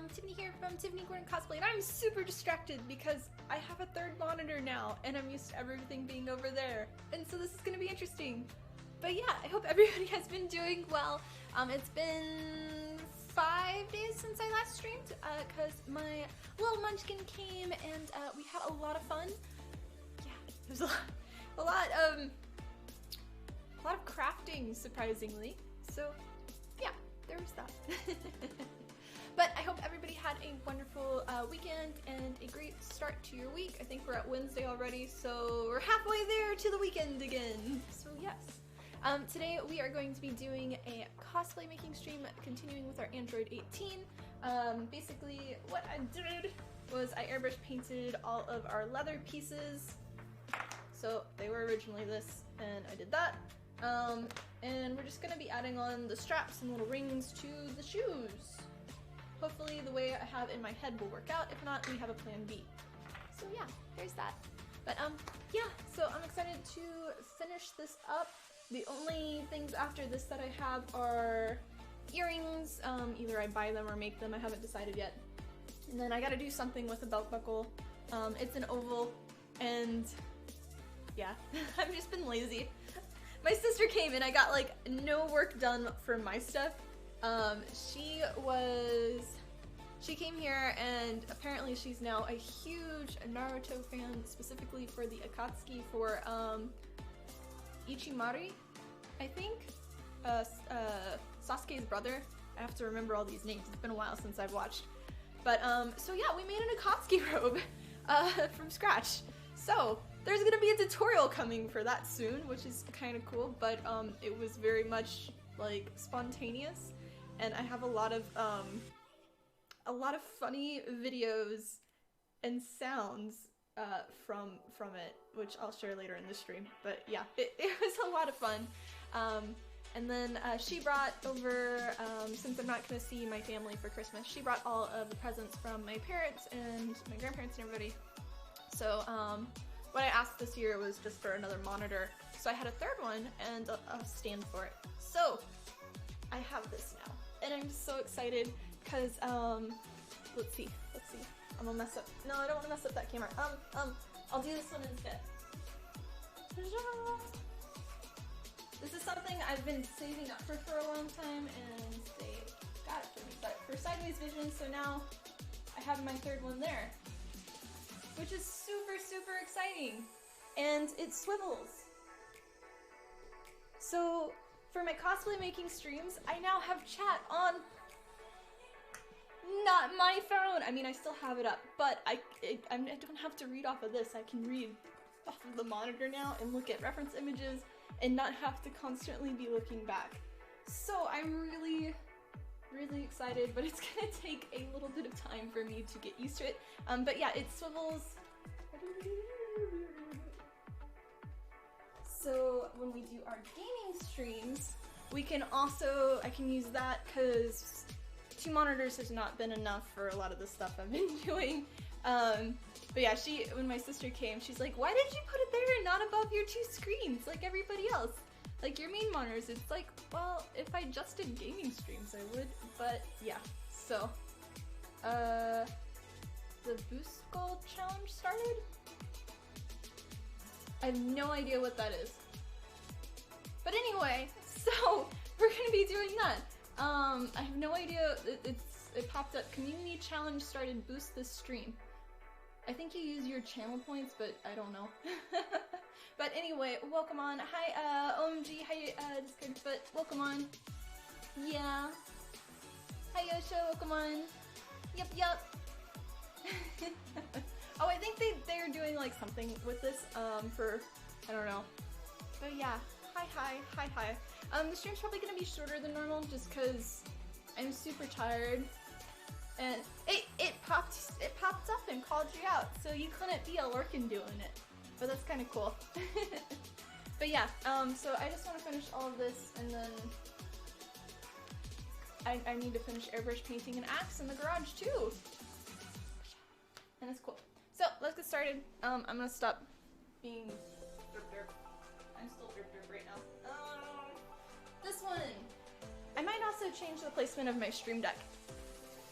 Tiffany here from Tiffany Gordon Cosplay, and I'm super distracted because I have a third monitor now, and I'm used to everything being over there, and so this is gonna be interesting. But yeah, I hope everybody has been doing well. It's been 5 days since I last streamed, because my little munchkin came, and we had a lot of fun. Yeah, there's a lot of crafting, surprisingly. So yeah, there was that. But I hope everybody had a wonderful weekend and a great start to your week. I think we're at Wednesday already, so we're halfway there to the weekend again. So yes. Today we are going to be doing a cosplay making stream, continuing with our Android 18. Basically what I did was I airbrush painted all of our leather pieces. So they were originally this, and I did that. And we're just gonna be adding on the straps and little rings to the shoes. Hopefully the way I have in my head will work out. If not, we have a plan B. So yeah, there's that. But yeah, so I'm excited to finish this up. The only things after this that I have are earrings. Either I buy them or make them, I haven't decided yet. And then I gotta do something with a belt buckle. It's an oval, and yeah, I've just been lazy. My sister came and I got like no work done for my stuff. She came here, and apparently she's now a huge Naruto fan, specifically for the Akatsuki for Ichimari, I think, Sasuke's brother. I have to remember all these names, it's been a while since I've watched. But so yeah, we made an Akatsuki robe from scratch. So there's gonna be a tutorial coming for that soon, which is kind of cool, but it was very much like spontaneous, and I have a lot of funny videos and sounds from it, which I'll share later in the stream. But yeah, it was a lot of fun. And then she brought over, since I'm not gonna see my family for Christmas, she brought all of the presents from my parents and my grandparents and everybody. So what I asked this year was just for another monitor. So I had a third one and a stand for it. So I have this now, and I'm so excited because let's see. I'm gonna mess up. No, I don't want to mess up that camera. I'll do this one instead. This is something I've been saving up for a long time, and they got it for me. But for sideways vision, so now I have my third one there, which is super, super exciting. And it swivels. So for my cosplay making streams, I now have chat on not my phone. I mean, I still have it up, but I don't have to read off of this. I can read off of the monitor now and look at reference images and not have to constantly be looking back. So I'm really, really excited, but it's gonna take a little bit of time for me to get used to it. But yeah, it swivels. So when we do our gaming streams, we can also, I can use that because 2 monitors has not been enough for a lot of the stuff I've been doing. But yeah, when my sister came, she's like, why did you put it there and not above your 2 screens like everybody else? Like your main monitors. It's like, well, if I just did gaming streams, I would. But yeah, so the Boost Gold challenge started? I have no idea what that is. But anyway, so we're gonna be doing that. I have no idea. It popped up. Community challenge started. Boost this stream. I think you use your channel points, but I don't know. But anyway, welcome on. Hi, OMG. Hi, Discord. Welcome on. Yeah. Hi, Yosho. Welcome on. Yup. Oh, I think they're doing like something with this for, I don't know. But yeah. Hi. The stream's probably gonna be shorter than normal just because I'm super tired, and it popped up and called you out, so you couldn't be a lurkin doing it, but that's kind of cool. But yeah, so I just want to finish all of this, and then I need to finish airbrush painting an axe in the garage too, and it's cool. So let's get started. I'm gonna stop being derp. I'm still derp right now. This one! I might also change the placement of my stream deck.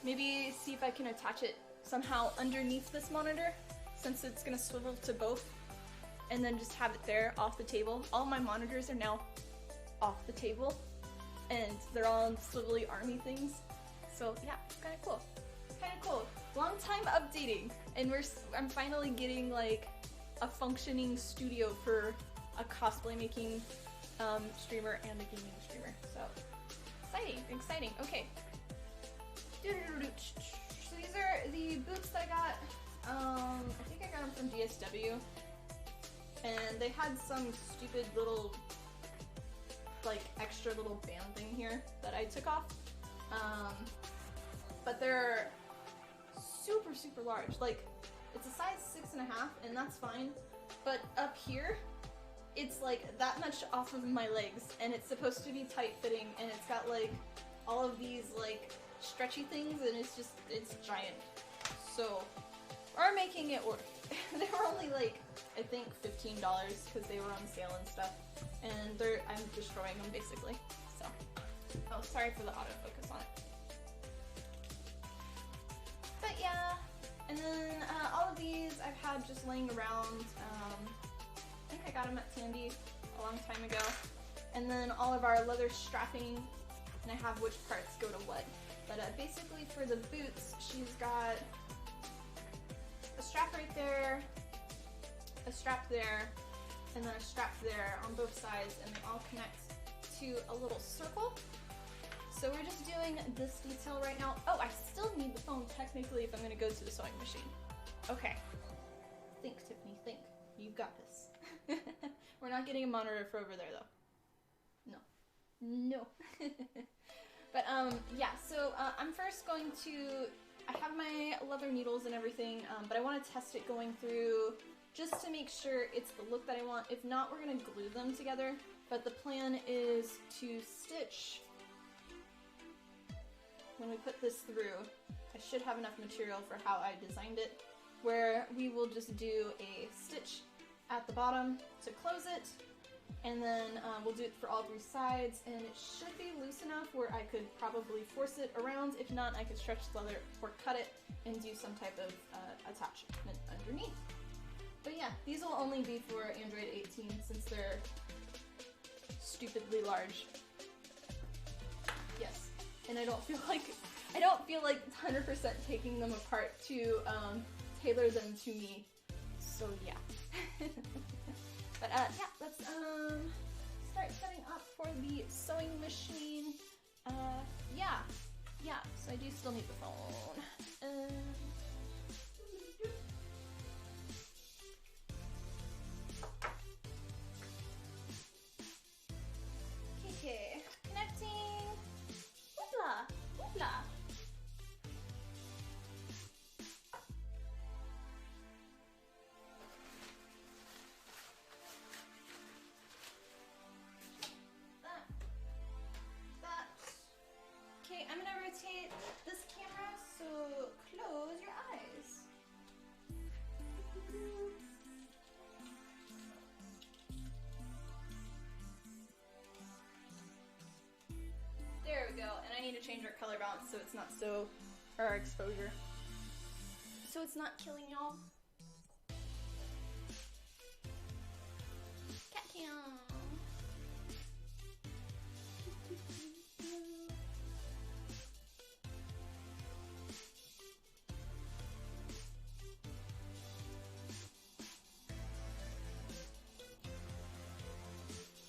maybe see if I can attach it somehow underneath this monitor, since it's gonna swivel to both, and then just have it there off the table. All my monitors are now off the table, and they're all on swivelly army things. So yeah, it's kind of cool. Kind of cool. Long time updating, and I'm finally getting like a functioning studio for a cosplay making streamer and a gaming streamer. So exciting. Okay. So these are the boots that I got. I think I got them from DSW, and they had some stupid little, like, extra little band thing here that I took off. But they're super large. Like, it's a size 6.5, and that's fine. But up here, it's like that much off of my legs, and it's supposed to be tight fitting, and it's got like all of these like stretchy things, and it's giant. So we're making it work. They were only like, I think $15 because they were on sale and stuff, and I'm destroying them basically. So, oh, sorry for the autofocus on it. But yeah, and then all of these I've had just laying around. I think I got them at Tandy a long time ago. And then all of our leather strapping, and I have which parts go to what. But basically for the boots, she's got a strap right there, a strap there, and then a strap there on both sides, and they all connect to a little circle. So we're just doing this detail right now. Oh, I still need the phone technically if I'm gonna go to the sewing machine. Okay. Think, Tiffany, think. You've got this. We're not getting a monitor for over there though. No. But yeah, so I'm first going to, I have my leather needles and everything, but I want to test it going through just to make sure it's the look that I want. If not, we're going to glue them together, but the plan is to stitch. When we put this through, I should have enough material for how I designed it, where we will just do a stitch at the bottom to close it, and then we'll do it for all 3 sides, and it should be loose enough where I could probably force it around. If not, I could stretch the leather or cut it and do some type of attachment underneath. But yeah, these will only be for Android 18 since they're stupidly large. Yes, and I don't feel like 100% taking them apart to tailor them to me. So yeah. But yeah, let's start setting up for the sewing machine. Yeah, so I do still need the phone. Okay, connecting. Hoopla. Okay, I'm gonna rotate this camera, so close your eyes. There we go, and I need to change our color balance so it's not so, or our exposure, so it's not killing y'all. Cat cam.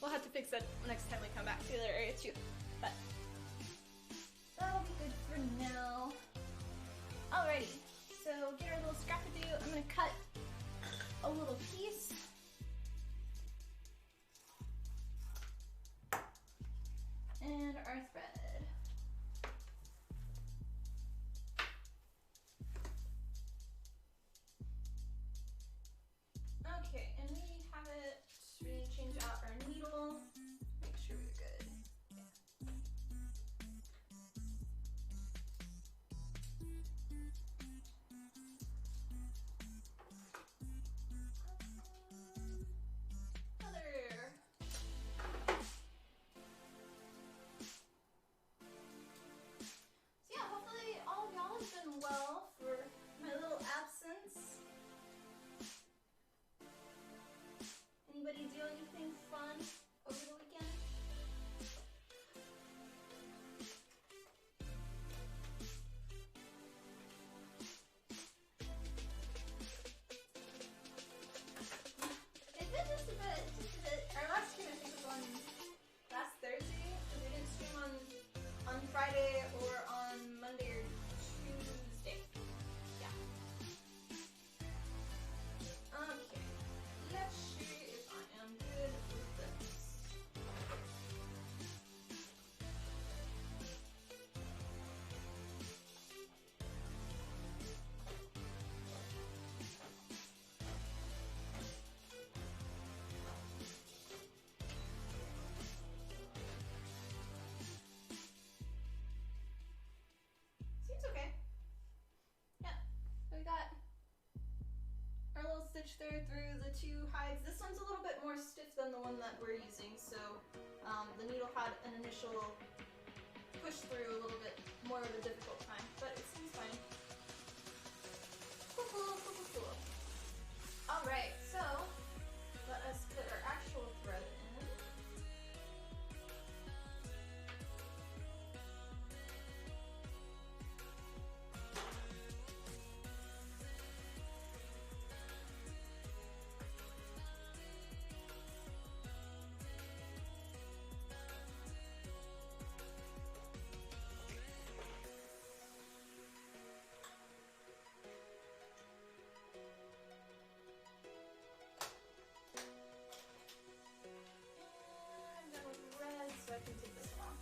We'll have to fix that next time we come back to the other area too, but that'll be good for now. Alrighty, so get our little scrap-a-doo. I'm gonna cut a little piece. And our thread. Okay, and we have it. We need to change out our needle. Make sure we're good. stitch there through the two hides. This one's a little bit more stiff than the one that we're using, so the needle had an initial push through a little bit more of a difficult time, but it seems fine. Cool, cool, cool, cool, cool. Alright, so let us put our actual thread in. So I can take this one off.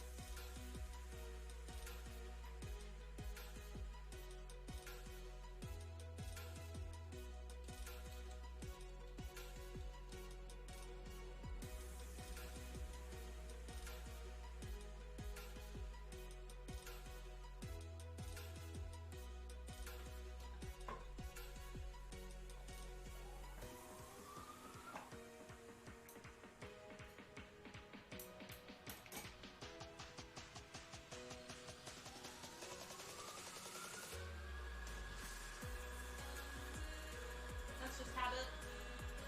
Just habit.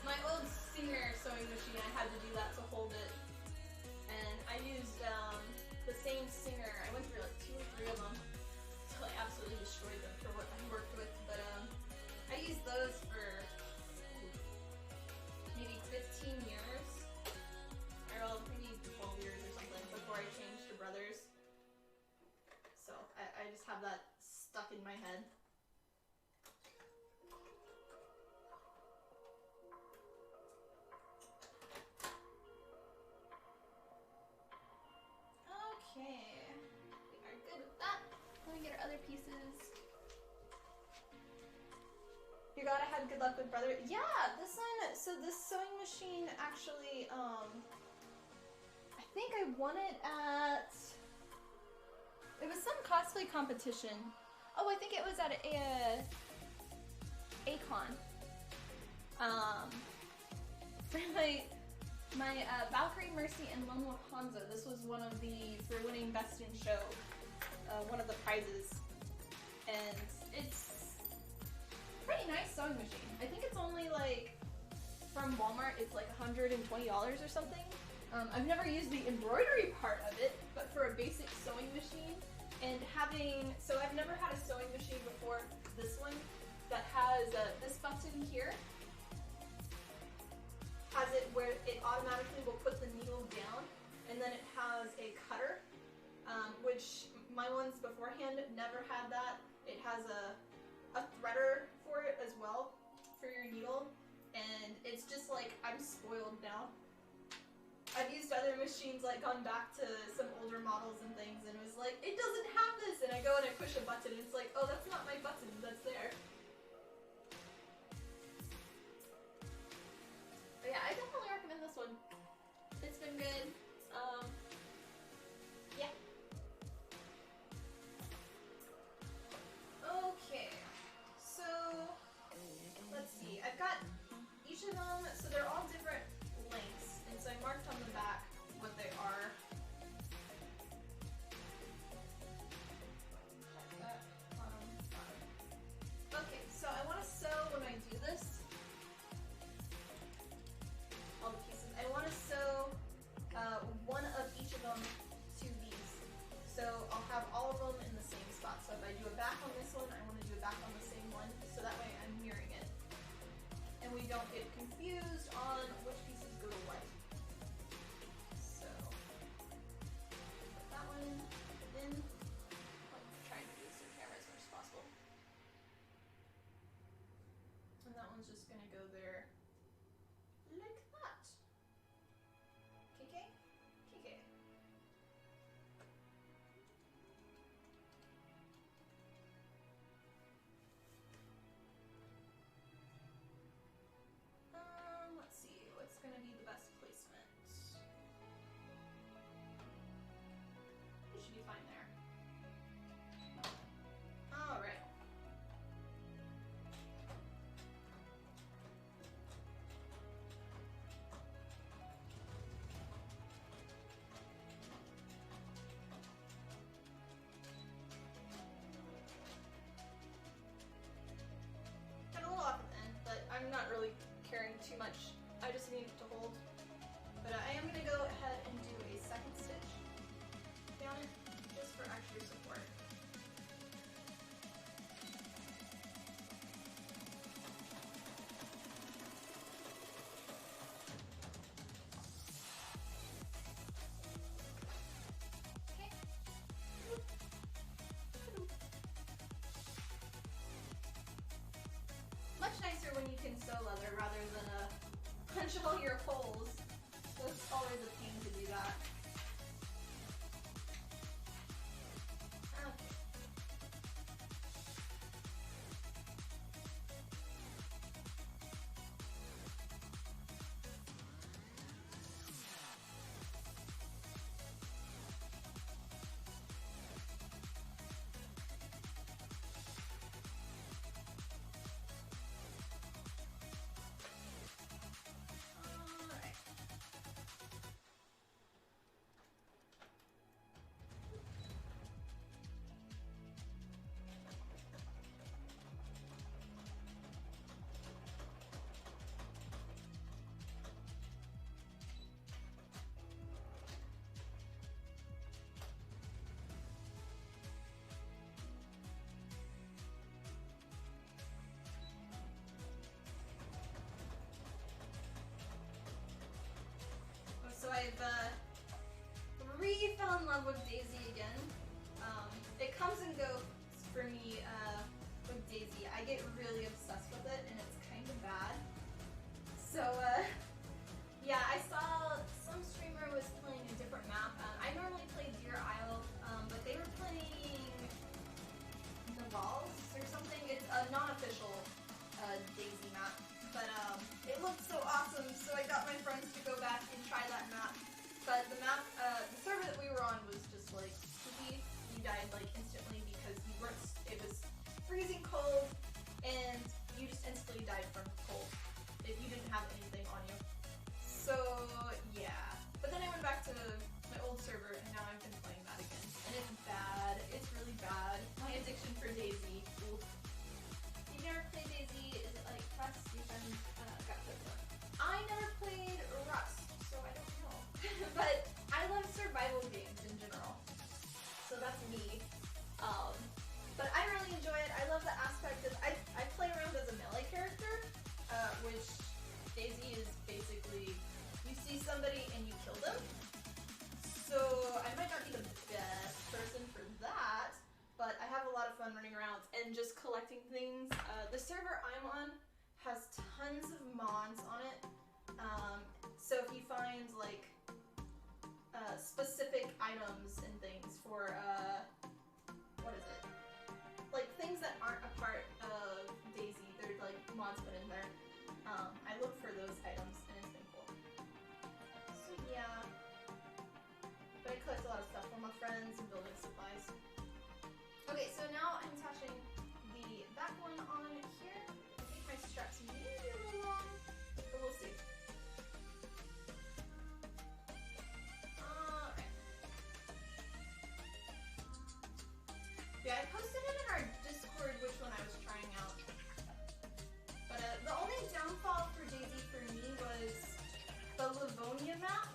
My old Singer sewing machine, I had to do that to hold it, and I used the same Singer. I went through like 2 or 3 of them until I absolutely destroyed them for what I worked with. But I used those for maybe 15 years, or maybe 12 years or something before I changed to Brothers. So I just have that stuck in my head. Okay, we are good with that. Let me get our other pieces. You gotta have good luck with Brother. Yeah, this one, so this sewing machine actually, I think I won it at, it was some cosplay competition. Oh, I think it was at Acon. For my Valkyrie, Mercy, and Lone Wolf Hanzo. This was one of the, for winning Best in Show, one of the prizes. And it's a pretty nice sewing machine. I think it's only like, from Walmart, it's like $120 or something. I've never used the embroidery part of it, but for a basic sewing machine, and having, so I've never had a sewing machine before this one that has this button here. Has it where it automatically will put the needle down, and then it has a cutter, which my ones beforehand never had that. It has a threader for it as well, for your needle, and it's just like, I'm spoiled now. I've used other machines, like gone back to some older models and things, and it was like, it doesn't have this, and I go and I push a button, and it's like, oh, that's not my button, that's there. But yeah, I definitely recommend this one. It's been good. Yeah. Okay, so let's see. I've got each of them, so they're all different lengths, and so I marked on the back what they are. Okay, so I want to sew when I do this. All the pieces. I want to sew one of each of them to these. So I'll have all of them in the same spot. So if I do a back on this one, I want to do a back on the same one. So that way I'm mirroring it. And we don't get confused on which pieces go to what. can sew leather rather than punch all your holes. So it's always a pain to do that. Okay. So I've fell in love with Daisy again. It comes and goes for me with Daisy. I get really obsessed with it and it's kind of bad. So yeah, I saw some streamer was playing a different map. I normally play Deer Isle, but they were playing the Walls or something. It's a non-official Daisy map. But it looked so awesome, so I got my friends to go back and try that map. But the map, the server that we were on was just like poopy. You died like instantly because you weren't. It was freezing cold, and you just instantly died from cold if you didn't have anything on you. So yeah. But then I went back to my old server, and now I've been playing that again, and it's bad. It's really bad. My addiction for Daisy. Oof. You've never played Daisy? Is it like Rust? You haven't got the book. I never played Rust, so I don't know. But I love survival games in general, so that's me. But I really enjoy it. I love the aspect of I play around as a melee character, which Daisy is basically you see somebody and you kill them. So I might not be the best person for that. But I have a lot of fun running around and just collecting things. The server I'm on has tons of mods on it. So if you find like specific items and things for what is it? Like things that aren't a part of Daisy, they're like mods put in there. I look for those items and it's been cool. So yeah. But I collect a lot of stuff from my friends and building supplies. Okay, so now I'm attaching the back one on here. I think my straps may be a little long, but we'll see. Alright. Yeah, I posted it in our Discord which one I was trying out. But the only downfall for Daisy for me was the Livonia map.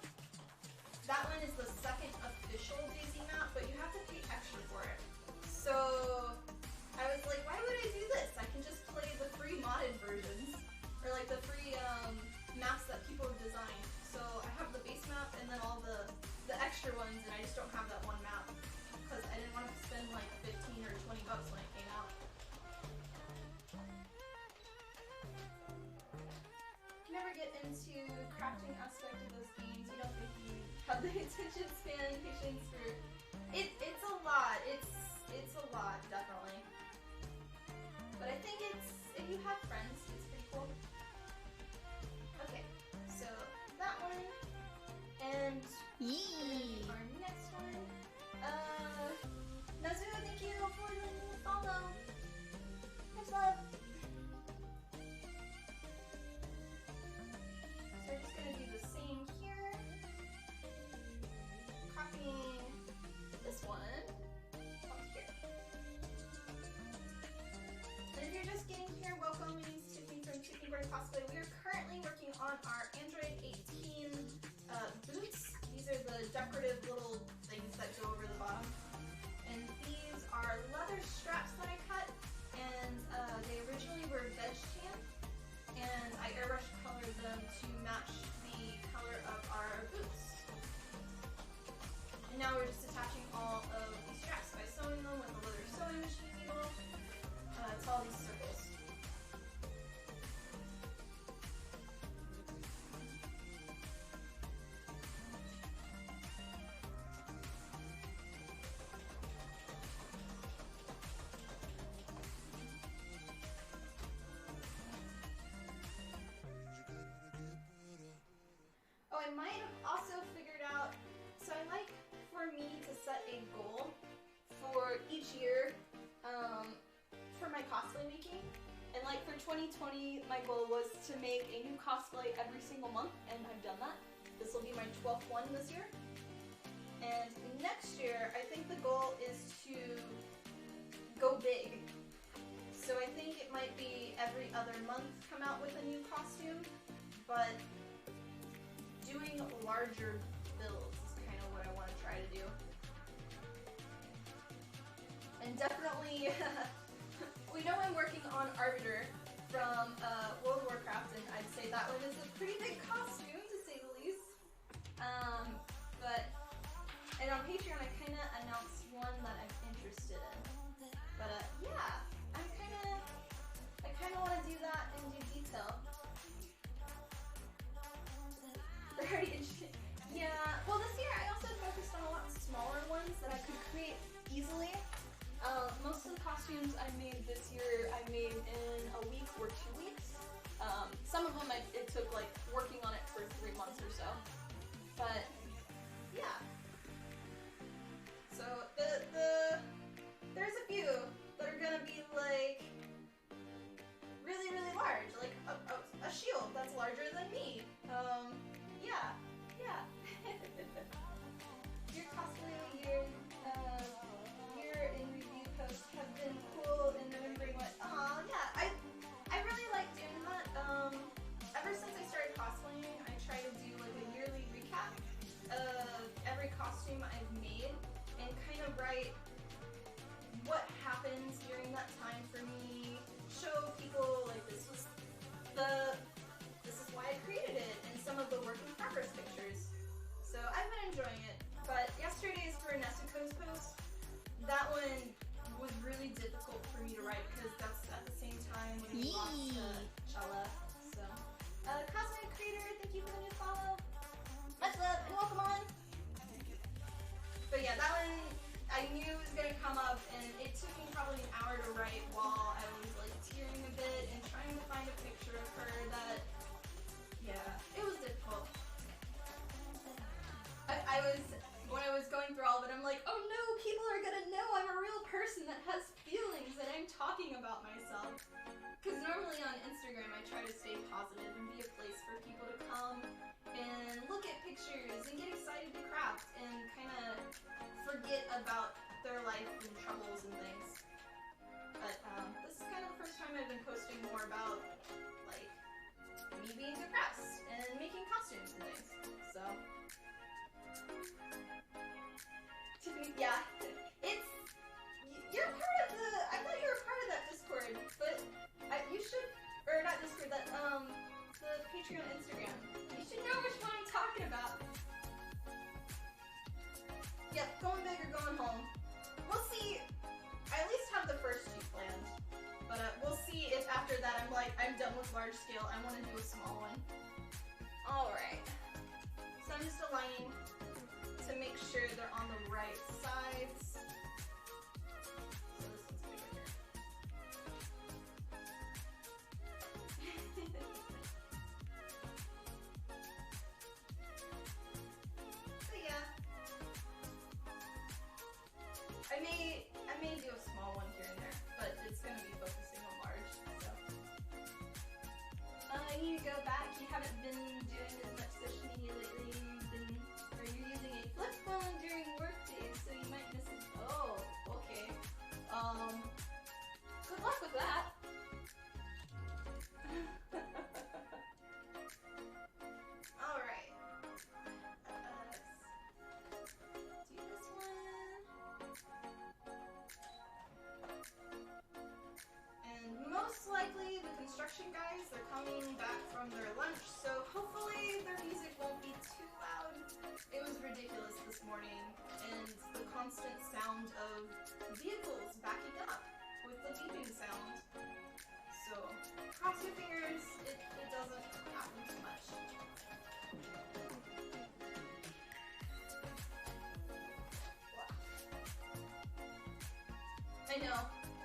That one is the second official Daisy map, but you have to pay extra for it. So I was like, why would I do this? I can just play the free modded versions, or like the free maps that people have designed. So I have the base map and then all the extra ones, and I just don't have that one map because I didn't want to spend like 15 or 20 bucks when it came out. Never get into crafting aspect of those games. You don't think you have the attention span, patience for it. It's a lot. It's a lot, definitely. But I think it's if you have friends, it's pretty cool. Okay, so that one and our next one. Nazu, thank you for the follow. Much love. So we're just gonna do the same here. Copying each year for my cosplay making. And like for 2020, my goal was to make a new cosplay every single month, and I've done that. This will be my 12th one this year. And next year, I think the goal is to go big. So I think it might be every other month come out with a new costume, but doing larger builds is kind of what I want to try to do. And definitely, we know I'm working on Arbiter from World of Warcraft, and I'd say that one is a pretty big costume, to say the least. And on Patreon, I kind of announced one that I'm interested in. But yeah, I kind of want to do that in detail. They're already interesting. Yeah, well this year I also focused on a lot smaller ones that I could create easily. Most of the costumes I made this year, I made in a week or 2 weeks. Some of them it took like working on it for 3 months or so. But yeah. So there's a few that are gonna be like really, really large, like a shield that's larger than me. Yeah. Your cosplay year in review posts have been cool in remembering what. Yeah, I really like doing that. Ever since I started cosplaying, I try to do like a yearly recap of every costume I've made and kind of write what happened during that time for me. Show people like this is why I created it, and some of the work in progress pictures. So I've been enjoying it. But yesterday's for Nezuko's post, that one was really difficult for me to write because that's at the same time when we lost Shala. So, Cosmic Creator, thank you for the new follow. Much love and welcome on. But yeah, that one I knew was gonna come up, and it took me probably an hour to write while I was like tearing a bit and trying to find a picture of her that, yeah, it was difficult. When I was going through all of it, I'm like, oh no, people are gonna know I'm a real person that has feelings and I'm talking about myself. Because normally on Instagram I try to stay positive and be a place for people to come and look at pictures and get excited to craft and kind of forget about their life and troubles and things. But this is kind of the first time I've been posting more about like me being depressed and making costumes and things. So Tiffany, yeah, you're part of the. I thought you were part of that Discord, but you should, or not Discord, that the Patreon Instagram. You should know which one I'm talking about. Yep, going big or going home. We'll see. I at least have the first two planned, but we'll see if after that I'm done with large scale. I want to do a small one. All right. So I'm just aligning to make sure they're on the right sides. So this one's bigger here. But yeah. I may do a small one here and there, but it's gonna be focusing on large, so. I need to go back. You haven't been doing as much social media lately. You're using a flip phone during work days, so you might miss it. Oh, okay. Good luck with that. All right. Let's do this one. And most likely the construction guys, they're coming back from their lunch, so hopefully their music won't be too loud. It was ridiculous this morning, and the constant sound of vehicles backing up with the beeping sound. So, cross your fingers, it doesn't happen too much. Wow. I know.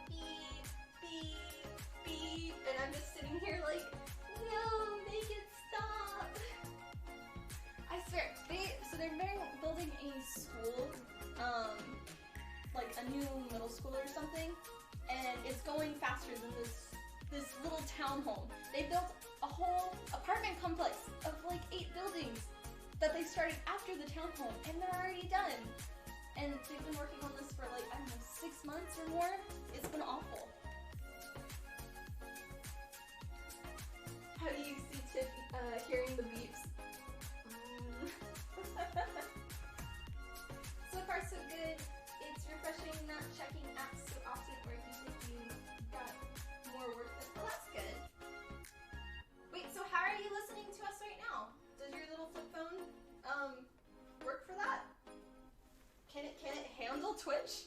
Beep, beep, beep, and I'm just sitting here like, no, make it stop. I swear, they're building a school, like a new middle school townhome. They built a whole apartment complex of like 8 buildings that they started after the townhome, and they're already done. And they've been working on this for like, I don't know, 6 months or more. It's been awful. How do you see Tiff hearing the beeps? So far so good. It's refreshing not checking apps so often, or you think you got more work than, oh, that's good. Wait, so how are you listening to us right now? Does your little flip phone work for that? Can it handle Twitch?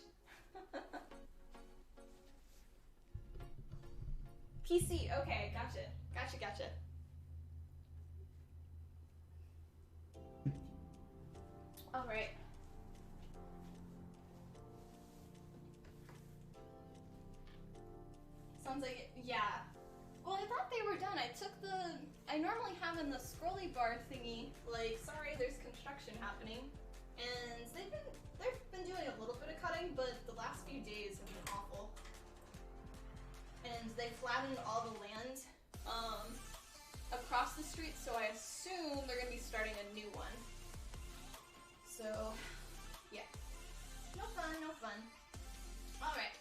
PC, okay, gotcha. Gotcha. Alright. Sounds like it, yeah. Well, I thought they were done. I normally have in the scrolly bar thingy, like, sorry, there's construction happening. And they've been doing a little bit of cutting, but the last few days have been awful. And they flattened all the land across the street, so I assume they're gonna be starting a new one. So, yeah. No fun. Alright.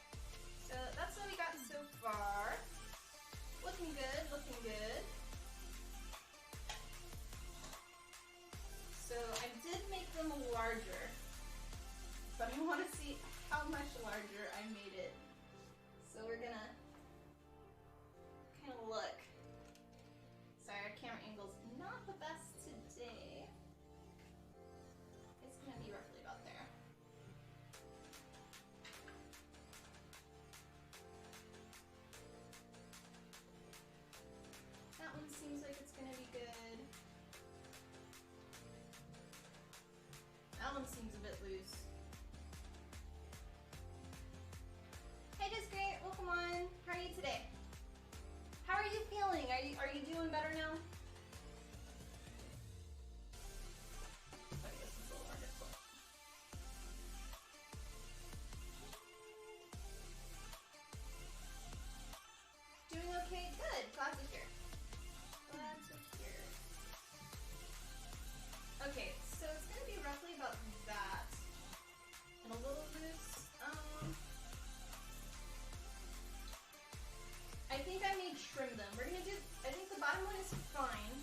So that's what we got so far. Looking good. So I did make them larger, but I want to see how much larger I made it. So we're gonna kind of look. Sorry, our camera angle's not the best today. It's gonna be roughly about there. That one seems like it's gonna be good. That one seems a bit loose. Hey, just great. Welcome on. How are you today? How are you feeling? Are you doing better now? I guess it's a little hard to put. Doing okay? Good. Glad to hear. Okay, so it's gonna be roughly about that. And a little loose. I think I may trim them. We're gonna do, I think the bottom one is fine.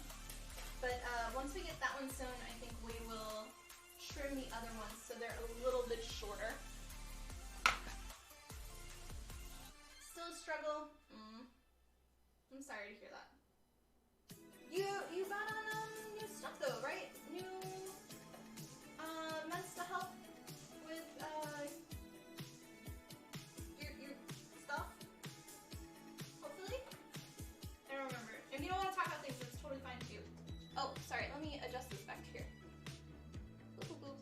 But once we get that one sewn, I think we will trim the other ones so they're a little bit shorter. Still a struggle. I'm sorry to hear that. You got on new stuff though, right? New meds to help with your stuff. Hopefully. I don't remember. If you don't want to talk about things, that's totally fine too. Oh, sorry. Let me adjust this back here. Boop, boop, boop.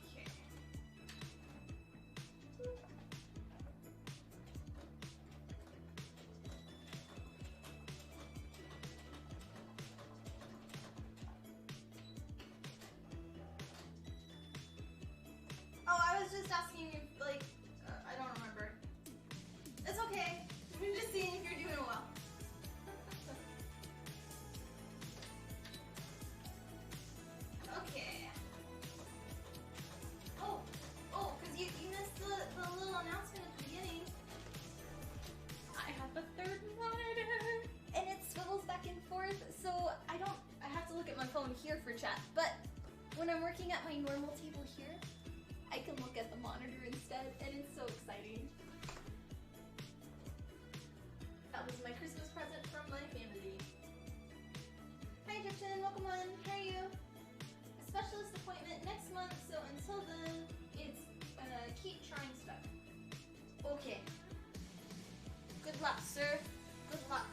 Okay. Oh, I was just asking if, like, I don't remember. It's okay. I'm just seeing if you're doing well. Okay. Oh, because you missed the little announcement at the beginning. I have a third monitor, and it swivels back and forth, so I have to look at my phone here for chat, but when I'm working at my normal table here, I can look at the monitor instead, and it's so exciting. That was my Christmas present from my family. Hi Egyptian, welcome on. How are you? A specialist appointment next month, so until then, it's keep trying stuff. Okay. Good luck, sir. Good luck.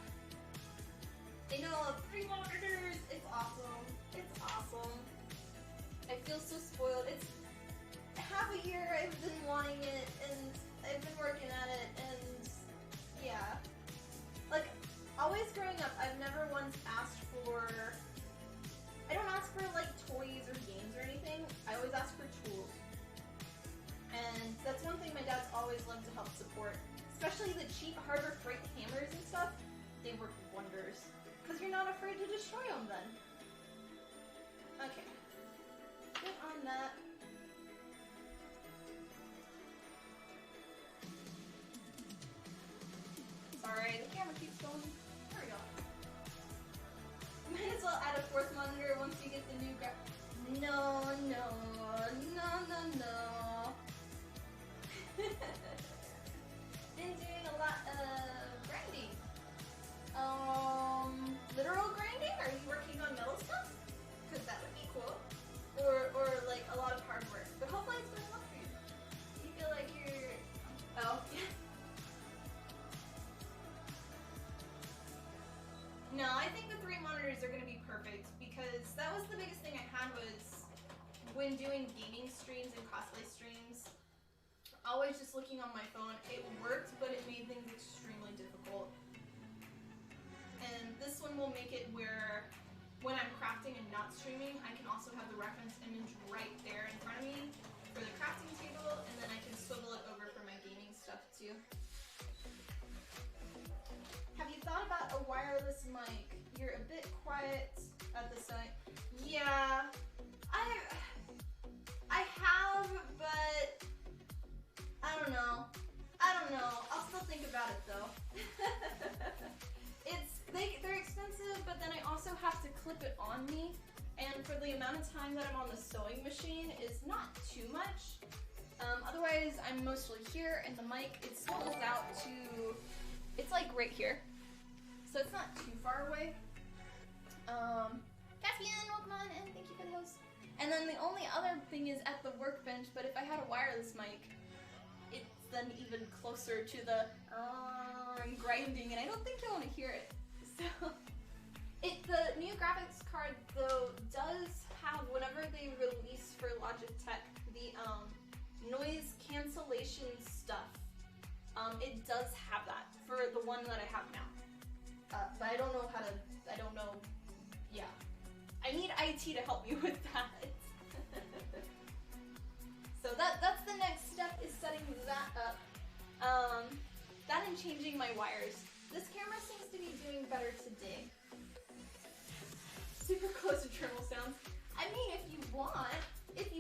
I know, 3 monitors. It's awesome. It's awesome. I feel so spoiled. It's half a year I've been wanting it, and I've been working at it, and yeah. Like, always growing up, I've never once asked for, I don't ask for like toys or games or anything, I always ask for tools. And that's one thing my dad dads always love to help support, especially the cheap Harbor Freight hammers and stuff. They work wonders because you're not afraid to destroy them then. Okay, good on that. Sorry, the camera keeps going. There we go. Might as well add a fourth monitor once you get the new No. Been doing a lot of grinding. Literal grinding? Are you working on metal stuff? Because that would be cool. Or like a lot of hard work. But hopefully it's going well for you. You feel like you're... Oh, yeah. No, I think the 3 monitors are going to be perfect because that was the biggest thing I had was when doing gaming streams and cosplay streams, always just looking on my phone. It worked, but it made things extremely difficult. And this one will make it where when I'm crafting and not streaming, I can also have the reference image right there in front of me for the crafting table, and then I can swivel it over for my gaming stuff too. Have you thought about a wireless mic? You're a bit quiet at the site. Yeah, I have, but I don't know. I'll still think about it though. They're expensive, but then I also have to clip it on me, and for the amount of time that I'm on the sewing machine is not too much. Otherwise, I'm mostly here, and the mic, it swivels out to, it's like right here. So it's not too far away. Caspian, welcome on, and thank you for the host. And then the only other thing is at the workbench, but if I had a wireless mic, it's then even closer to the grinding, and I don't think you want to hear it. So, the new graphics card though does have, whenever they release for Logitech, the noise cancellation stuff. It does have that for the one that I have now. But I don't know how to, yeah. I need IT to help me with that. So that's the next step, is setting that up. That and changing my wires. This camera seems to be doing better today. Super close to terminal sounds. I mean, if you want, it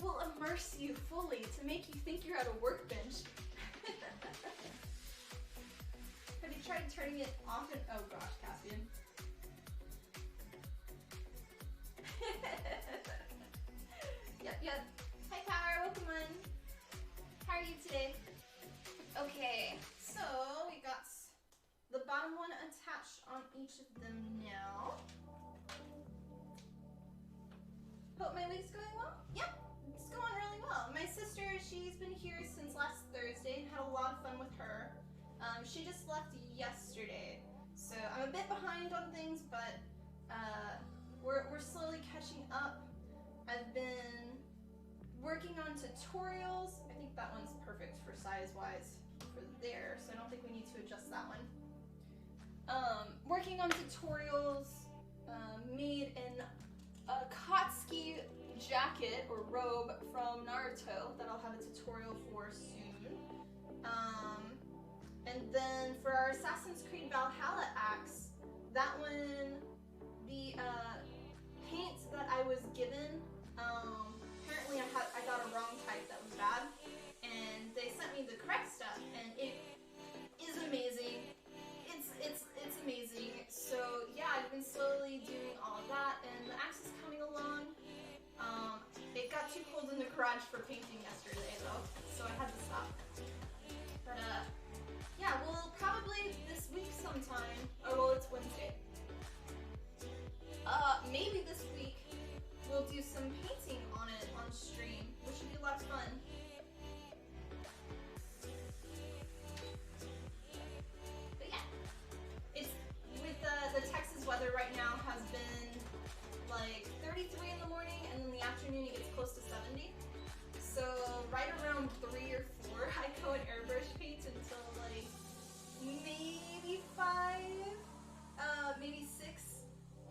will immerse you fully to make you think you're at a workbench. Have you tried turning it off and, oh gosh, Caspian. Yep. Hi Power, welcome on. How are you today? Okay, so we got the bottom one attached on each of them now. Hope my week's going well? Yep, it's going really well. My sister, she's been here since last Thursday and had a lot of fun with her. She just left yesterday, so I'm a bit behind on things, but we're slowly catching up. I've been working on tutorials. I think that one's perfect for size-wise for there, so I don't think we need to adjust that one. Working on tutorials, made an Akatsuki jacket or robe from Naruto that I'll have a tutorial for soon. And then for our Assassin's Creed Valhalla axe, that one, the paint that I was given, apparently I got a wrong type that was bad, and they sent me the correct stuff, and it is amazing. It's amazing. So yeah, I've been slowly doing all of that, and the axe is coming along. It got too cold in the garage for painting yesterday though, so I had to stop. But yeah, we'll probably this week sometime, or well, it's Wednesday. Maybe this week we'll do some painting on it on stream, which should be a lot of fun. But yeah, it's with the Texas weather right now has been like 33 in the morning, and in the afternoon it gets close to 70. So right around 3 or 4, I go and airbrush paint until like maybe 5, maybe 6.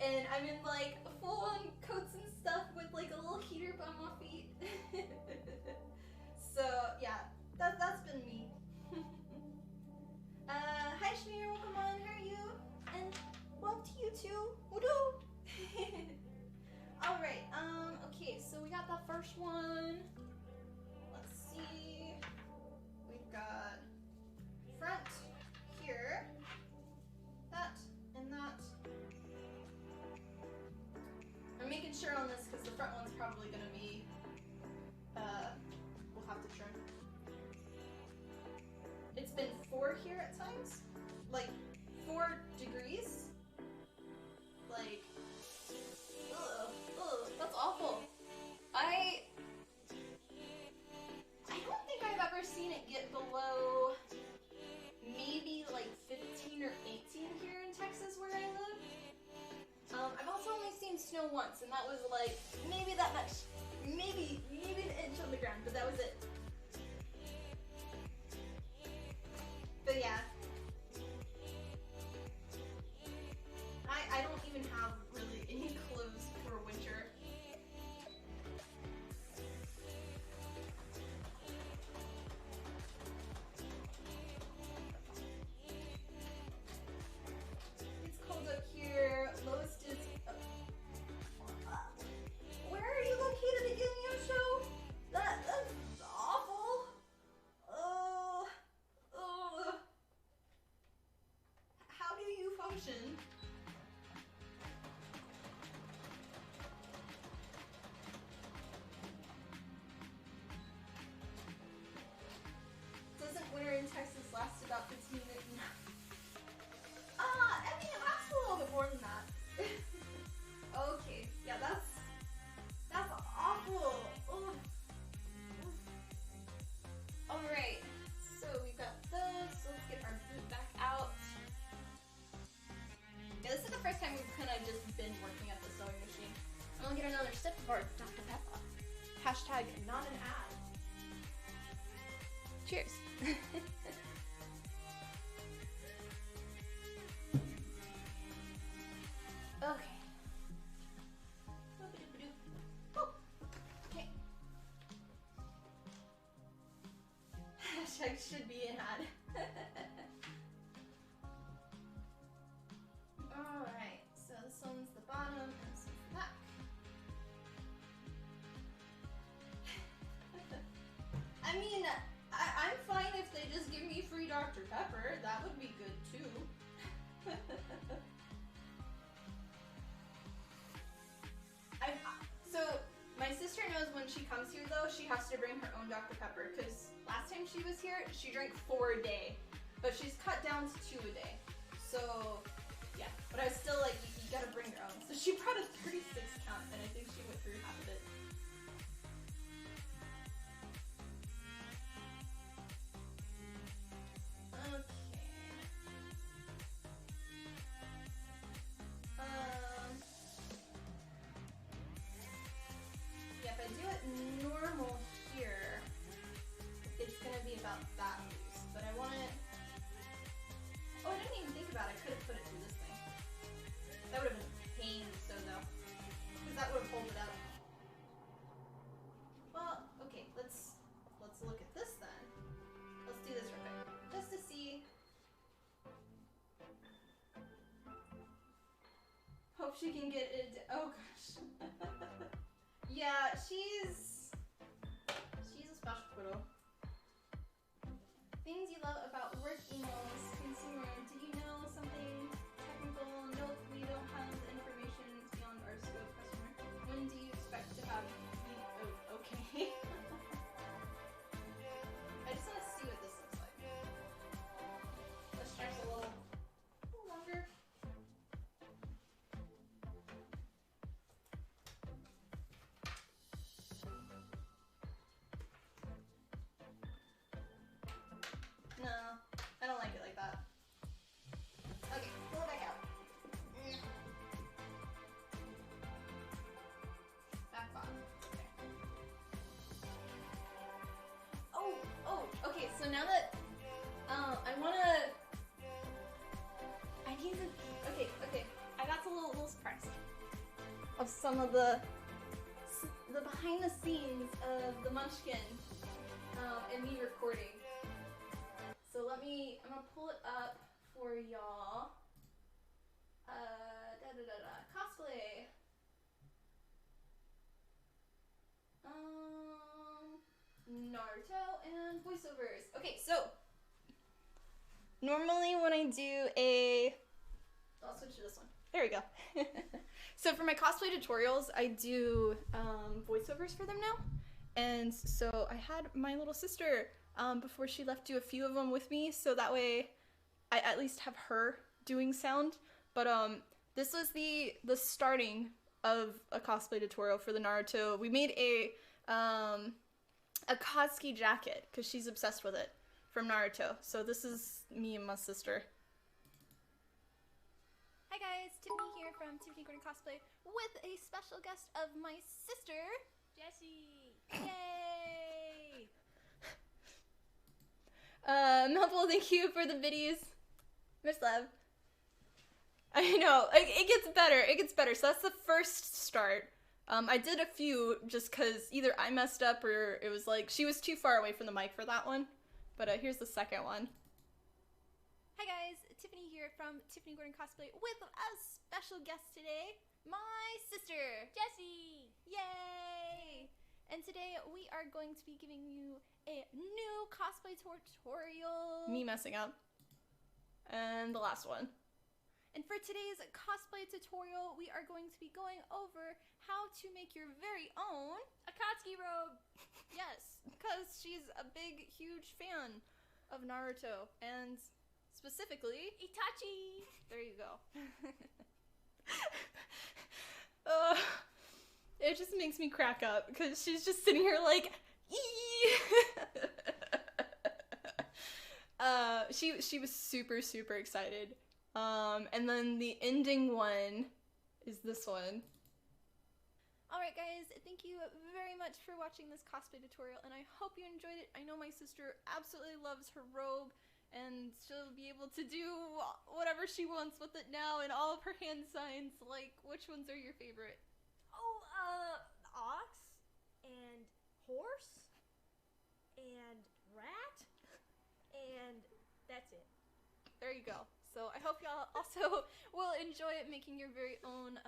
And I'm in like full-on coats and stuff with like a little heater on my feet. first one. Let's see. We've got front here, that, and that. I'm making sure on this because the front one's probably going to be, we'll have to trim. It's been 4 here at times, like 4 degrees. Like, ugh, that's awful. I don't think I've ever seen it get below maybe like 15 or 18 here in Texas where I live. I've also only seen snow once, and that was like maybe that much, maybe an inch on the ground, but that was it. But yeah, I don't even have really any clothes for winter. It's cold up here. Lowest is where are you located again, Yosho? That's awful. How do you function? Doesn't winter in Texas last about 15 minutes? I mean, it lasts a little bit more than that. Okay, yeah, that's awful. Ugh. Alright, so we've got those. Let's get our boot back out. Yeah, this is the first time we've kind of just been working at the sewing machine. I'm gonna get another sip of our Dr. Pepper. Hashtag not an ad. Cheers. Okay. Oh, okay. Hashtag should be an ad. Alright, so this one's the bottom and this one's the back. I mean, I'm fine if they just give me free Dr. Pepper. That would be good too. So my sister knows when she comes here though, she has to bring her own Dr. Pepper because last time she was here, she drank 4 a day, but she's cut down to 2 a day. So yeah, but I was still like, you gotta bring your own. So she brought a 36 count and I think she went through half of it. Okay. Yeah, if I do it normal here, it's gonna be about that loose, but I want it. Oh, I didn't even think about it. I could have put it through this thing. That would have been a pain so though, because that would have pulled it out. Well, okay, let's look at this then. Let's do this real quick, just to see. Hope she can get it. Oh gosh. Yeah, she's a special kiddo. Things you love about work emails, consumer. Did you know something technical? Nope, we don't have the information beyond our scope, customer. When do you expect to have? Oh, okay. I just want to see what this looks like. Let's stretch a little longer. No, I don't like it like that. Okay, pull it back out. Back bottom. Okay. Oh, okay, so now that, I need to, okay, I got a little surprise of some of the behind the scenes of the Munchkin, and me recording. So I'm gonna pull it up for y'all. Cosplay. voiceovers. Okay, so normally when I do a... I'll switch to this one. There we go. So for my cosplay tutorials, I do voiceovers for them now. And so I had my little sister, before she left, do a few of them with me, so that way I at least have her doing sound. But this was the starting of a cosplay tutorial for the Naruto. We made a Akatsuki jacket, because she's obsessed with it, from Naruto. So this is me and my sister. Hi guys, Tiffany here from Tiffany Cosplay with a special guest of my sister, Jessie! Yay! Melville, thank you for the biddies. Much love. I know, it gets better, So that's the first start. I did a few just because either I messed up or it was like, she was too far away from the mic for that one. But here's the second one. Hi guys, Tiffany here from Tiffany Cosplay with a special guest today, my sister, Jessie! Yay! And today we are going to be giving you a new cosplay tutorial. Me messing up. And the last one. And for today's cosplay tutorial, we are going to be going over how to make your very own Akatsuki Robe! Yes, because she's a big, huge fan of Naruto, and specifically Itachi! There you go. It just makes me crack up, because she's just sitting here like, she was super, super excited. And then the ending one is this one. Alright guys, thank you very much for watching this cosplay tutorial, and I hope you enjoyed it. I know my sister absolutely loves her robe, and she'll be able to do whatever she wants with it now, and all of her hand signs. Like, which ones are your favorite? Oh, ox, and horse, and rat, and that's it. There you go. So I hope y'all also will enjoy it, making your very own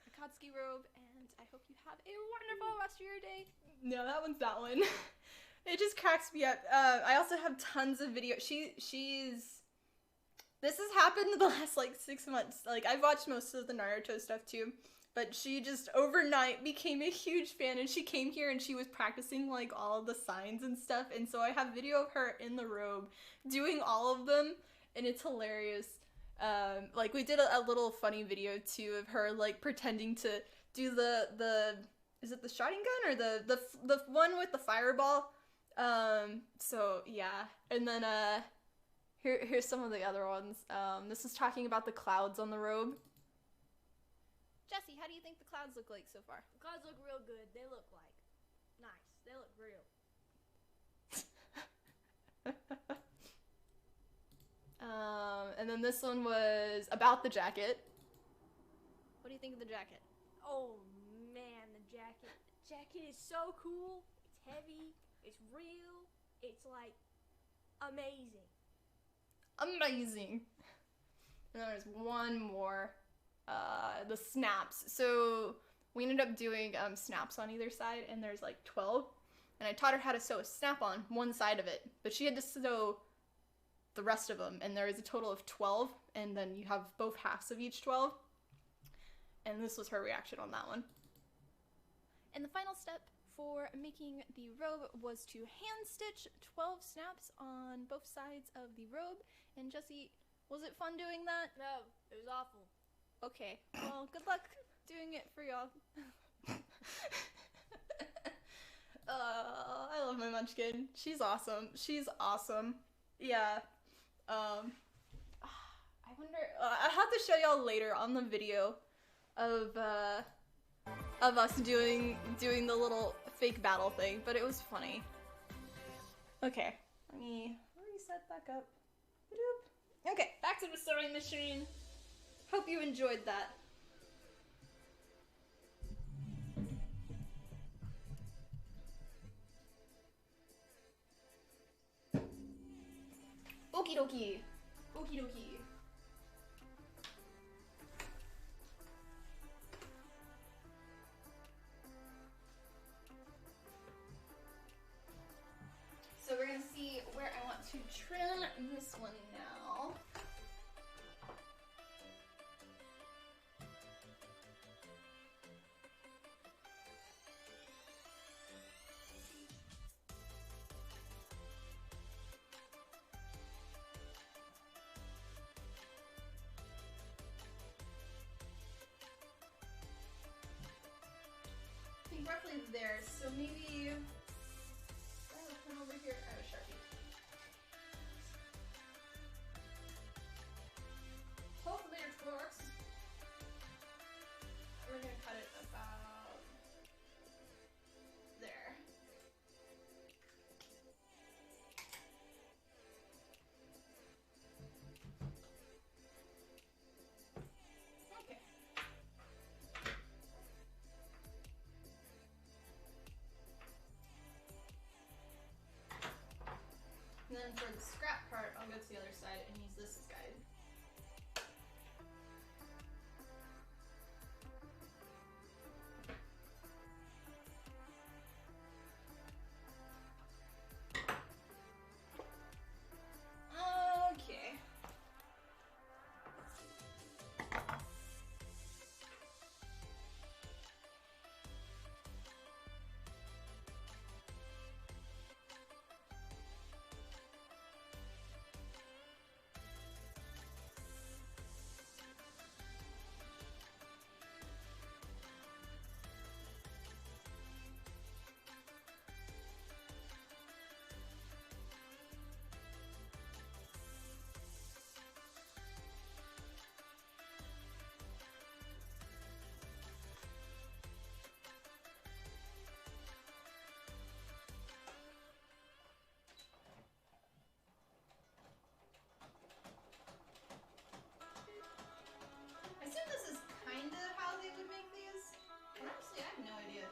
Akatsuki robe, and I hope you have a wonderful rest of your day. No, that one's that one. It just cracks me up. I also have tons of videos. This has happened in the last like 6 months. Like, I've watched most of the Naruto stuff too, but she just overnight became a huge fan, and she came here and she was practicing like all of the signs and stuff, and so I have video of her in the robe doing all of them, and it's hilarious. Like, we did a little funny video too of her like pretending to do the is it the shotgun gun or the one with the fireball? So yeah, and then here's some of the other ones. This is talking about the clouds on the robe. Jessie, how do you think the clouds look like so far? The clouds look real good. They look like nice. They look real. And then this one was about the jacket. What do you think of the jacket? Oh man, the jacket. The jacket is so cool. It's heavy. It's real. It's like amazing. Amazing. And then there's one more. The snaps. So we ended up doing snaps on either side, and there's like 12. And I taught her how to sew a snap on one side of it, but she had to sew the rest of them, and there is a total of 12, and then you have both halves of each 12. And this was her reaction on that one. And the final step for making the robe was to hand stitch 12 snaps on both sides of the robe. And Jessie, was it fun doing that? No, it was awful. Okay, well, good luck doing it for y'all. I love my munchkin. She's awesome. She's awesome. Yeah. I wonder, I'll have to show y'all later on the video of us doing the little fake battle thing, but it was funny. Okay, let me reset back up. Ba-doop. Okay, back to the sewing machine. Hope you enjoyed that. Okie dokie. Okie dokie. So we're gonna there. So maybe come over here. I have a Sharpie. Hopefully it works. We're gonna cut it about there. Okay. And then for the scrap part, I'll go to the other side and use this as guide. Okay. I assume this is kind of how they would make these, but honestly, I have no idea.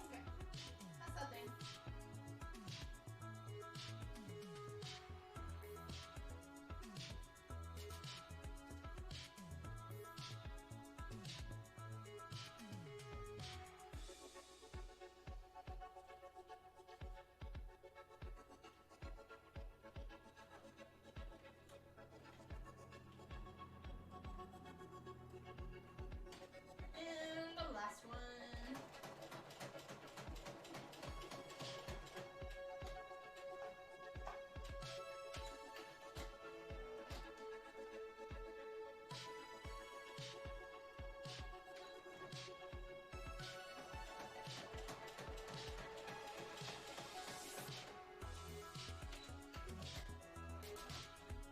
Okay, that's that thing. And the last one.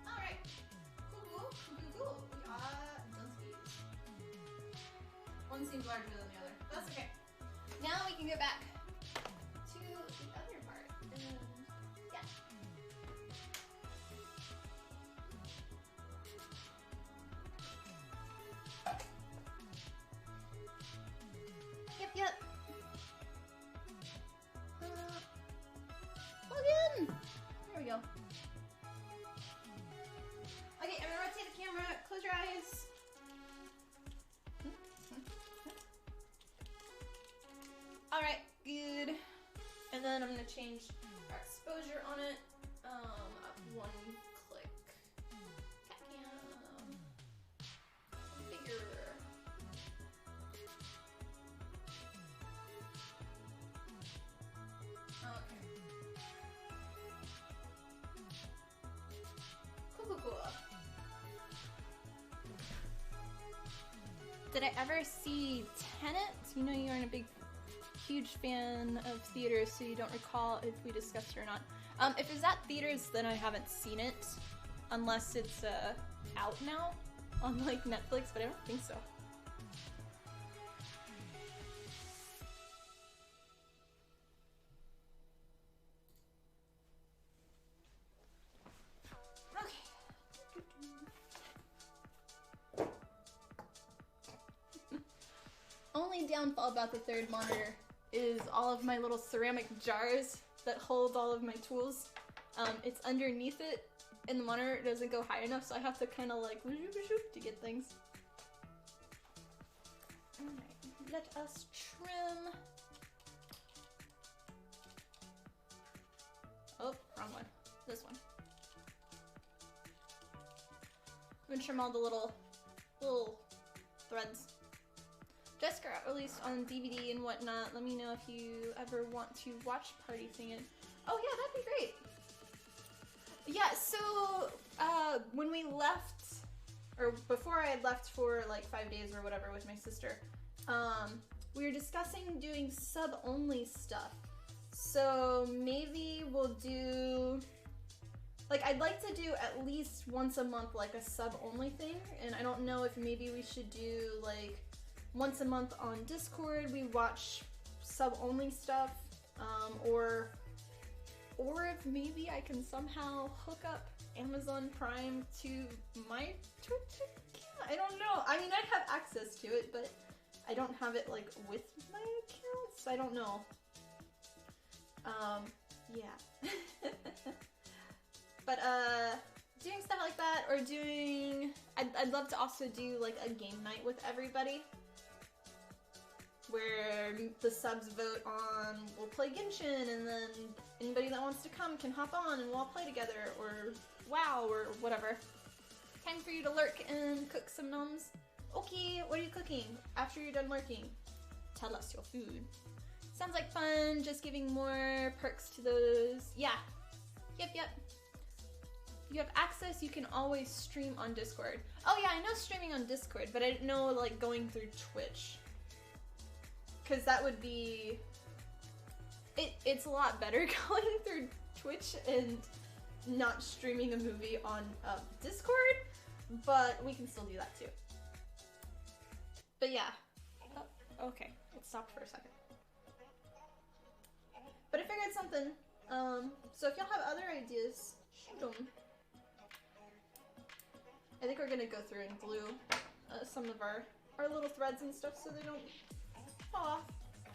Alright. Cool. We are Dunskies. One seems larger than the other. That's okay. Now we can go back to the other part. Yeah. Yep. Plug in. There we go. Okay, I'm gonna rotate the camera. Close your eyes. Alright, good. And then I'm gonna change our exposure on it. Up one click. Bigger. Okay. Cool. Did I ever see Tenet? You know you aren't a huge fan of theaters, so you don't recall if we discussed it or not. If it's at theaters, then I haven't seen it, unless it's out now on like Netflix, but I don't think so. Only downfall about the third monitor is all of my little ceramic jars that hold all of my tools. It's underneath it, and the monitor doesn't go high enough, so I have to kind of like to get things. Alright, let us trim. Oh, wrong one. This one. I'm gonna trim all the little threads. Just got released on DVD and whatnot. Let me know if you ever want to watch Party Singing. Oh yeah, that'd be great. Yeah, so when we left, or before I had left for like 5 days or whatever with my sister, we were discussing doing sub-only stuff. So maybe we'll do, like, I'd like to do at least once a month like a sub-only thing, and I don't know if maybe we should do like once a month on Discord we watch sub-only stuff, or if maybe I can somehow hook up Amazon Prime to my Twitch account. I don't know. I mean, I'd have access to it, but I don't have it like with my account, so I don't know. Yeah. But doing stuff like that, or doing, I'd love to also do like a game night with everybody, where the subs vote on, we'll play Genshin, and then anybody that wants to come can hop on and we'll all play together, or WoW, or whatever. Time for you to lurk and cook some noms. Okay, what are you cooking after you're done lurking? Tell us your food. Sounds like fun, just giving more perks to those. Yeah. Yep. You have access, you can always stream on Discord. Oh yeah, I know streaming on Discord, but I didn't know like going through Twitch. Cause that would be, it's a lot better going through Twitch and not streaming a movie on Discord, but we can still do that too. But yeah, oh, okay, it stopped for a second. But I figured something, so if y'all have other ideas, shoot them. I think we're gonna go through and glue some of our little threads and stuff so they don't fall off,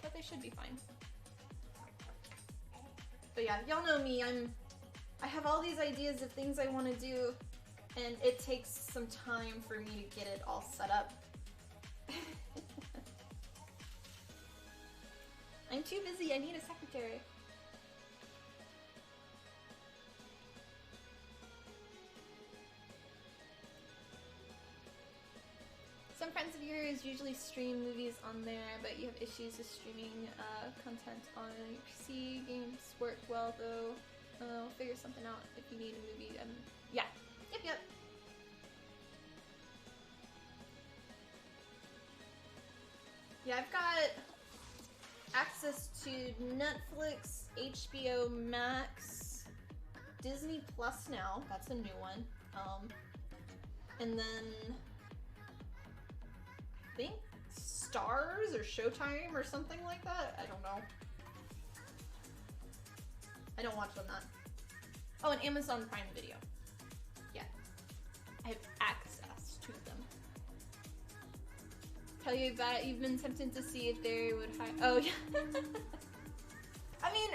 but they should be fine. But yeah, y'all know me, I have all these ideas of things I want to do, and it takes some time for me to get it all set up. I'm too busy, I need a secretary. Some friends of yours usually stream movies on there, but you have issues with streaming content on your PC. Games work well though. We'll figure something out if you need a movie. Yeah. Yep. Yeah, I've got access to Netflix, HBO Max, Disney Plus now. That's a new one. And then I think Stars or Showtime or something like that. I don't know. I don't watch on that. Oh, and Amazon Prime Video. Yeah. I have access to them. Tell you about it, you've been tempted to see if they would hire. Oh, yeah. I mean,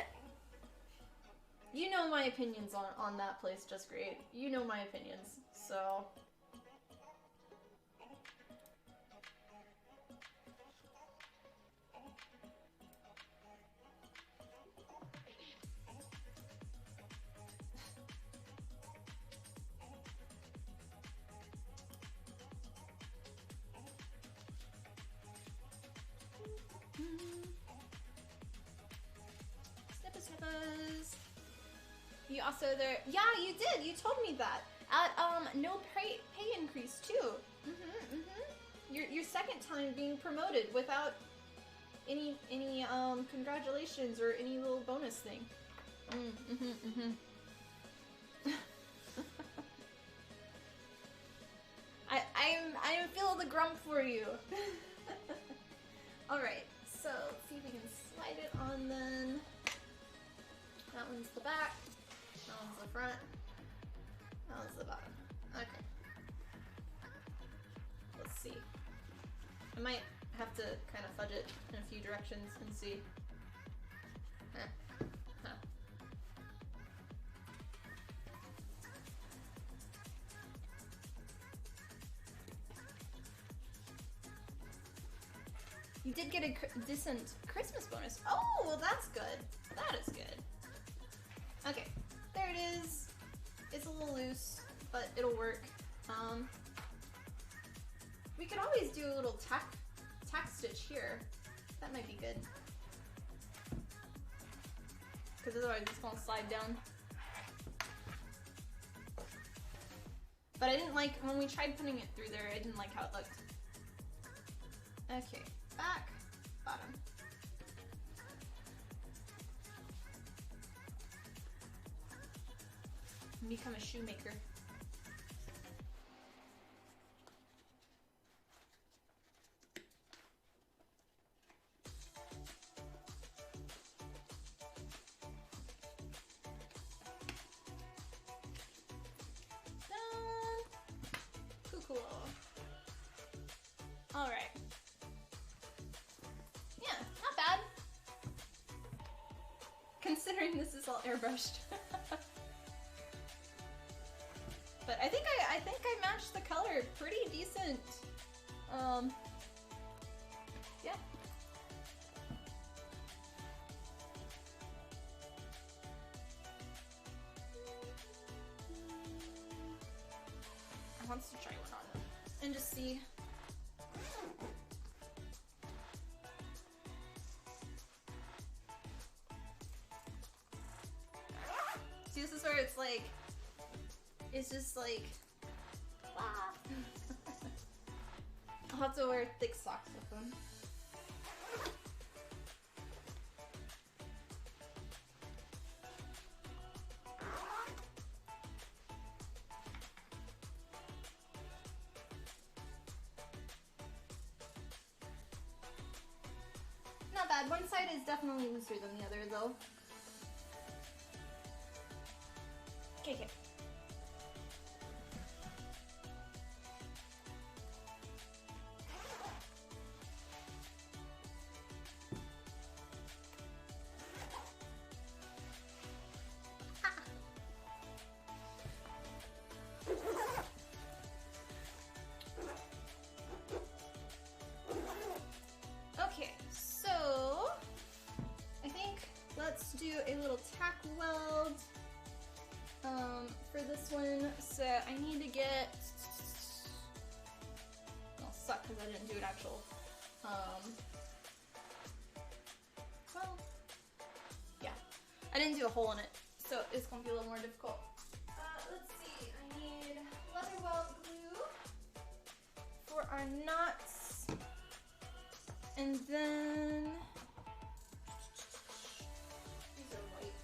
you know my opinions on that place just great. You know my opinions, so. Snippers. You also there. Yeah, you did. You told me that. At no pay increase too. Your second time being promoted without any congratulations or any little bonus thing. I feel the grump for you. All right. So let's see if we can slide it on then. That one's the back. That one's the front. That one's the bottom. Okay. Let's see. I might have to kind of fudge it in a few directions and see. You did get a decent Christmas bonus. Oh, well that's good. That is good. Okay, there it is. It's a little loose, but it'll work. We could always do a little tack tack stitch here. That might be good. Because otherwise it's gonna slide down. But I didn't like, when we tried putting it through there, I didn't like how it looked. Okay, back, bottom. Become a shoemaker. Cool. All right. Yeah, not bad. Considering this is all airbrushed. But I think I matched the color pretty decent. Yeah. I want to try one on them and just see. See, this is where it's like, it's just like, ah. I'll have to wear thick socks with them. Not bad. One side is definitely looser than the other, though. Okay. Okay, so I think let's do a little tack weld for this one. So I need to get, it'll suck because I didn't do an actual, well, yeah, I didn't do a hole in it, so it's gonna be a little more difficult. Let's see, I need leather weld glue for our knots, and then these are white.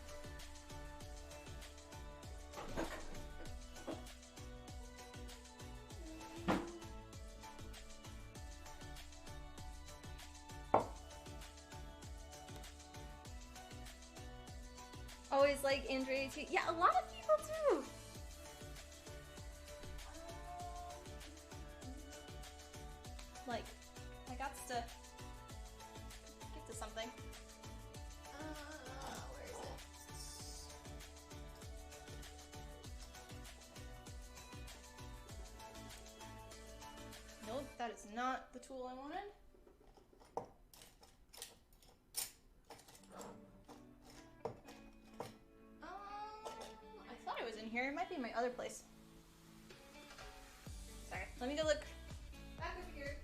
Always like Andrea too. Yeah, a lot of people do. Like, I got to get to something. Where is it? Nope, that is not the tool I wanted. I thought it was in here. It might be in my other place. Sorry, let me go look. Back over here.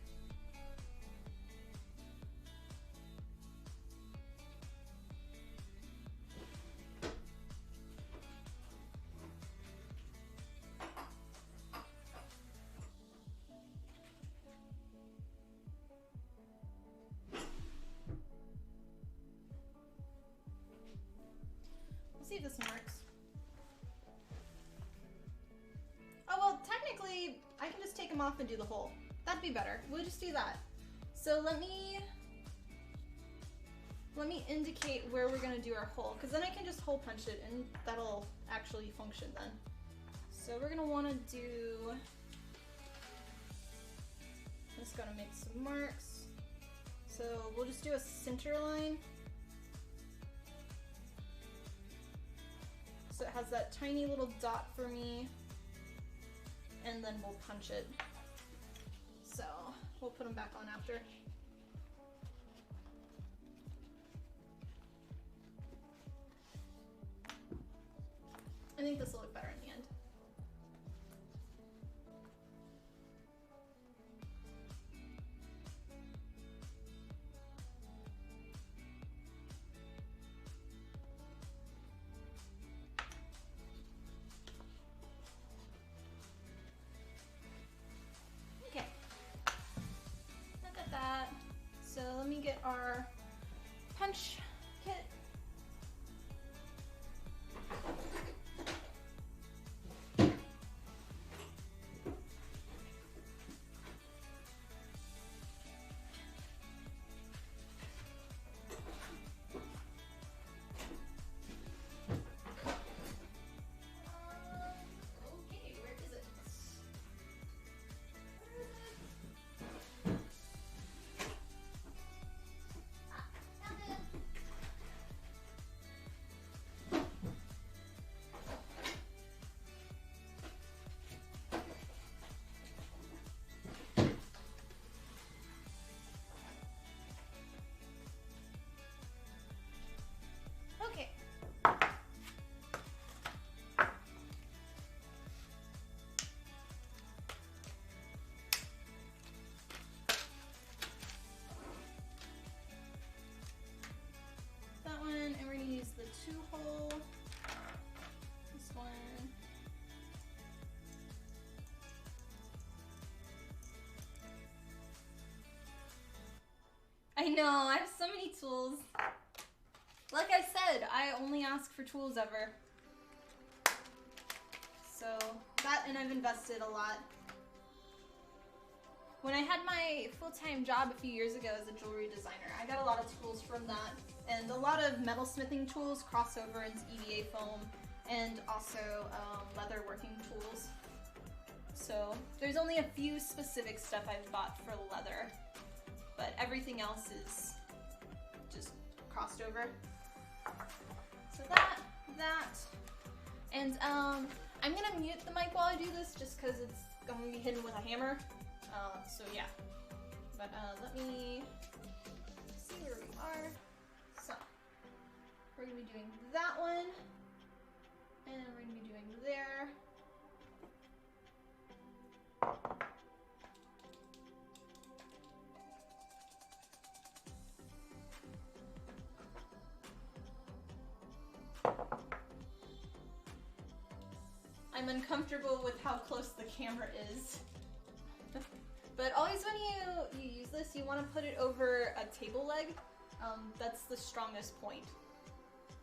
We'll see if this one works. Oh, well, technically, I can just take them off and do the hole. That'd be better. We'll just do that. So let me indicate where we're gonna do our hole, because then I can just hole punch it and that'll actually function then. So we're gonna wanna do, just gonna make some marks. So we'll just do a center line. So it has that tiny little dot for me, and then we'll punch it. So we'll put them back on after. I think this will look better in the end. know, I have so many tools. Like I said, I only ask for tools ever. So, that, and I've invested a lot. When I had my full-time job a few years ago as a jewelry designer, I got a lot of tools from that. And a lot of metalsmithing tools cross over into EVA foam, and also leather working tools. So, there's only a few specific stuff I've bought for leather, but everything else is just crossed over. So that, and I'm gonna mute the mic while I do this just because it's going to be hidden with a hammer. So yeah, but let me see where we are. So, we're gonna be doing that one, and we're gonna be doing there. I'm uncomfortable with how close the camera is. But always when you use this, you want to put it over a table leg. That's the strongest point.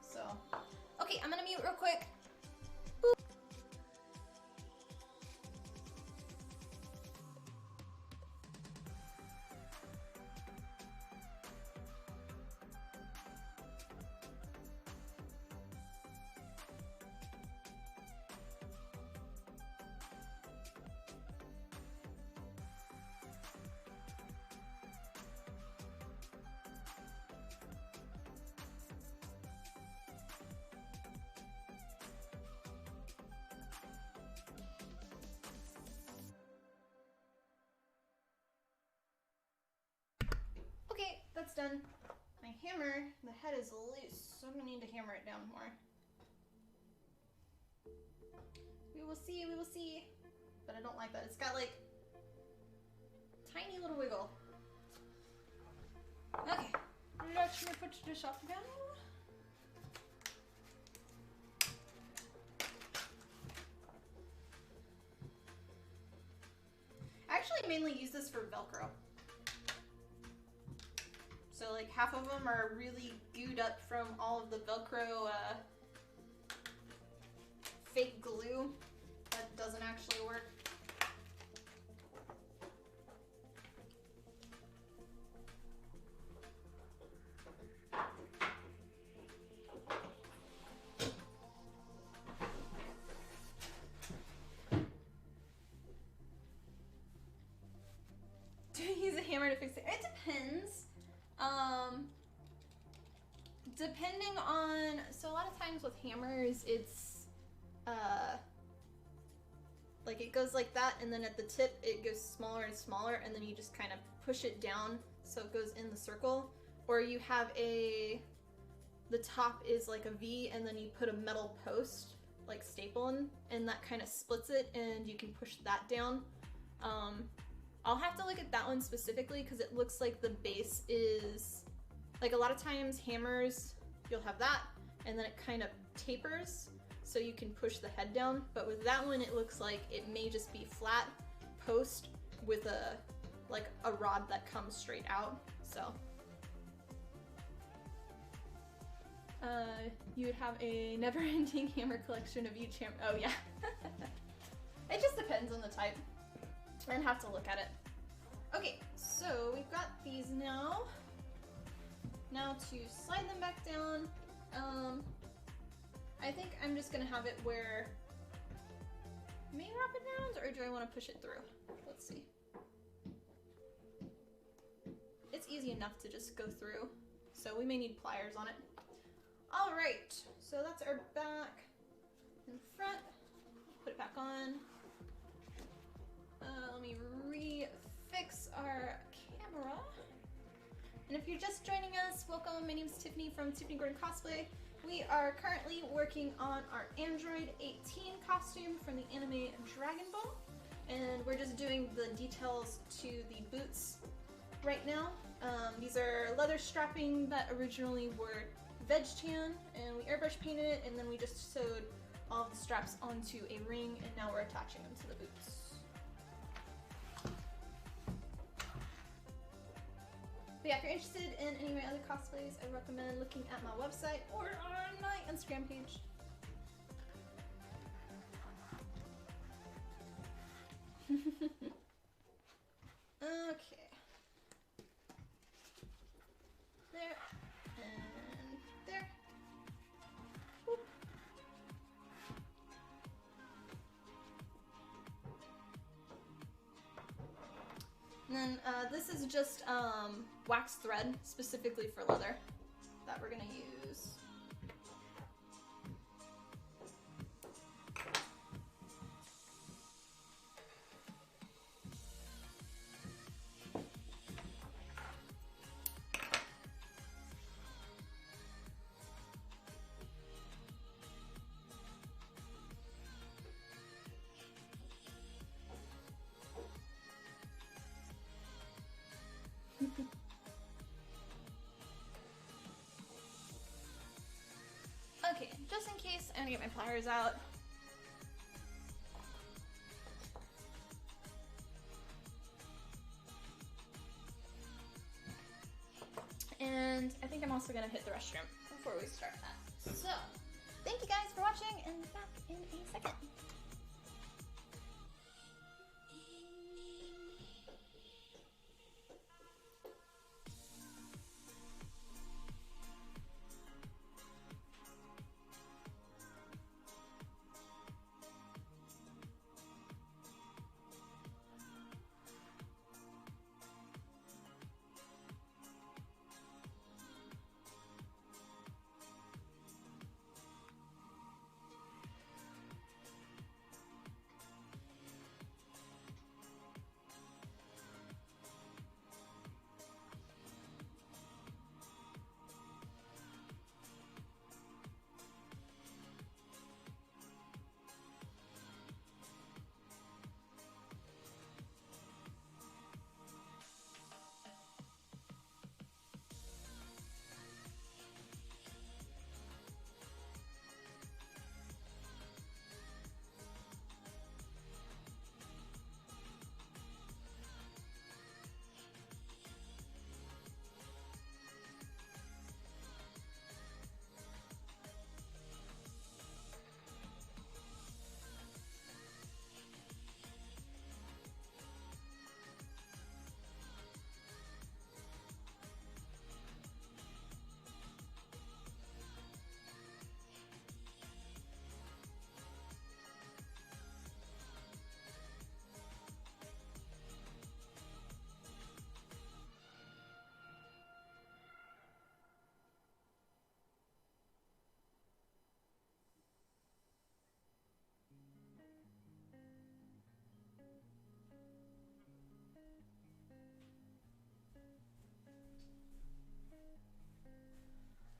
So, okay, I'm gonna mute real quick. Boop. Okay, that's done. My hammer, the head is loose, so I'm gonna need to hammer it down more. We will see. But I don't like that. It's got like tiny little wiggle. Okay, let's put the shop down. I actually mainly use this for Velcro. So like half of them are really gooed up from all of the Velcro fake glue that doesn't actually work. Do you use a hammer to fix it? It depends. Depending on, so a lot of times with hammers, it's, like it goes like that, and then at the tip, it goes smaller and smaller, and then you just kind of push it down so it goes in the circle. Or you have the top is like a V, and then you put a metal post, like staple in, and that kind of splits it, and you can push that down. I'll have to look at that one specifically because it looks like the base is, like a lot of times hammers, you'll have that and then it kind of tapers so you can push the head down. But with that one, it looks like it may just be flat post with a rod that comes straight out. So you would have a never-ending hammer collection of each hammer. Oh yeah. It just depends on the type. And have to look at it. Okay, so we've got these now. Now to slide them back down. I think I'm just gonna have it where may wrap it around, or do I want to push it through? Let's see. It's easy enough to just go through, so we may need pliers on it. All right, so that's our back and front. Put it back on. Let me refix our camera. And if you're just joining us, welcome. My name is Tiffany from Tiffany Gordon Cosplay. We are currently working on our Android 18 costume from the anime Dragon Ball. And we're just doing the details to the boots right now. These are leather strapping that originally were veg tan, and we airbrush painted it, and then we just sewed all of the straps onto a ring, and now we're attaching them to the boots. But yeah, if you're interested in any of my other cosplays, I recommend looking at my website or on my Instagram page. Okay. There. And there. Whoop. And then this is just wax thread specifically for leather that we're gonna use. Okay, just in case, I'm gonna get my pliers out. And I think I'm also gonna hit the restroom before we start that. So, thank you guys for watching, and back in a second.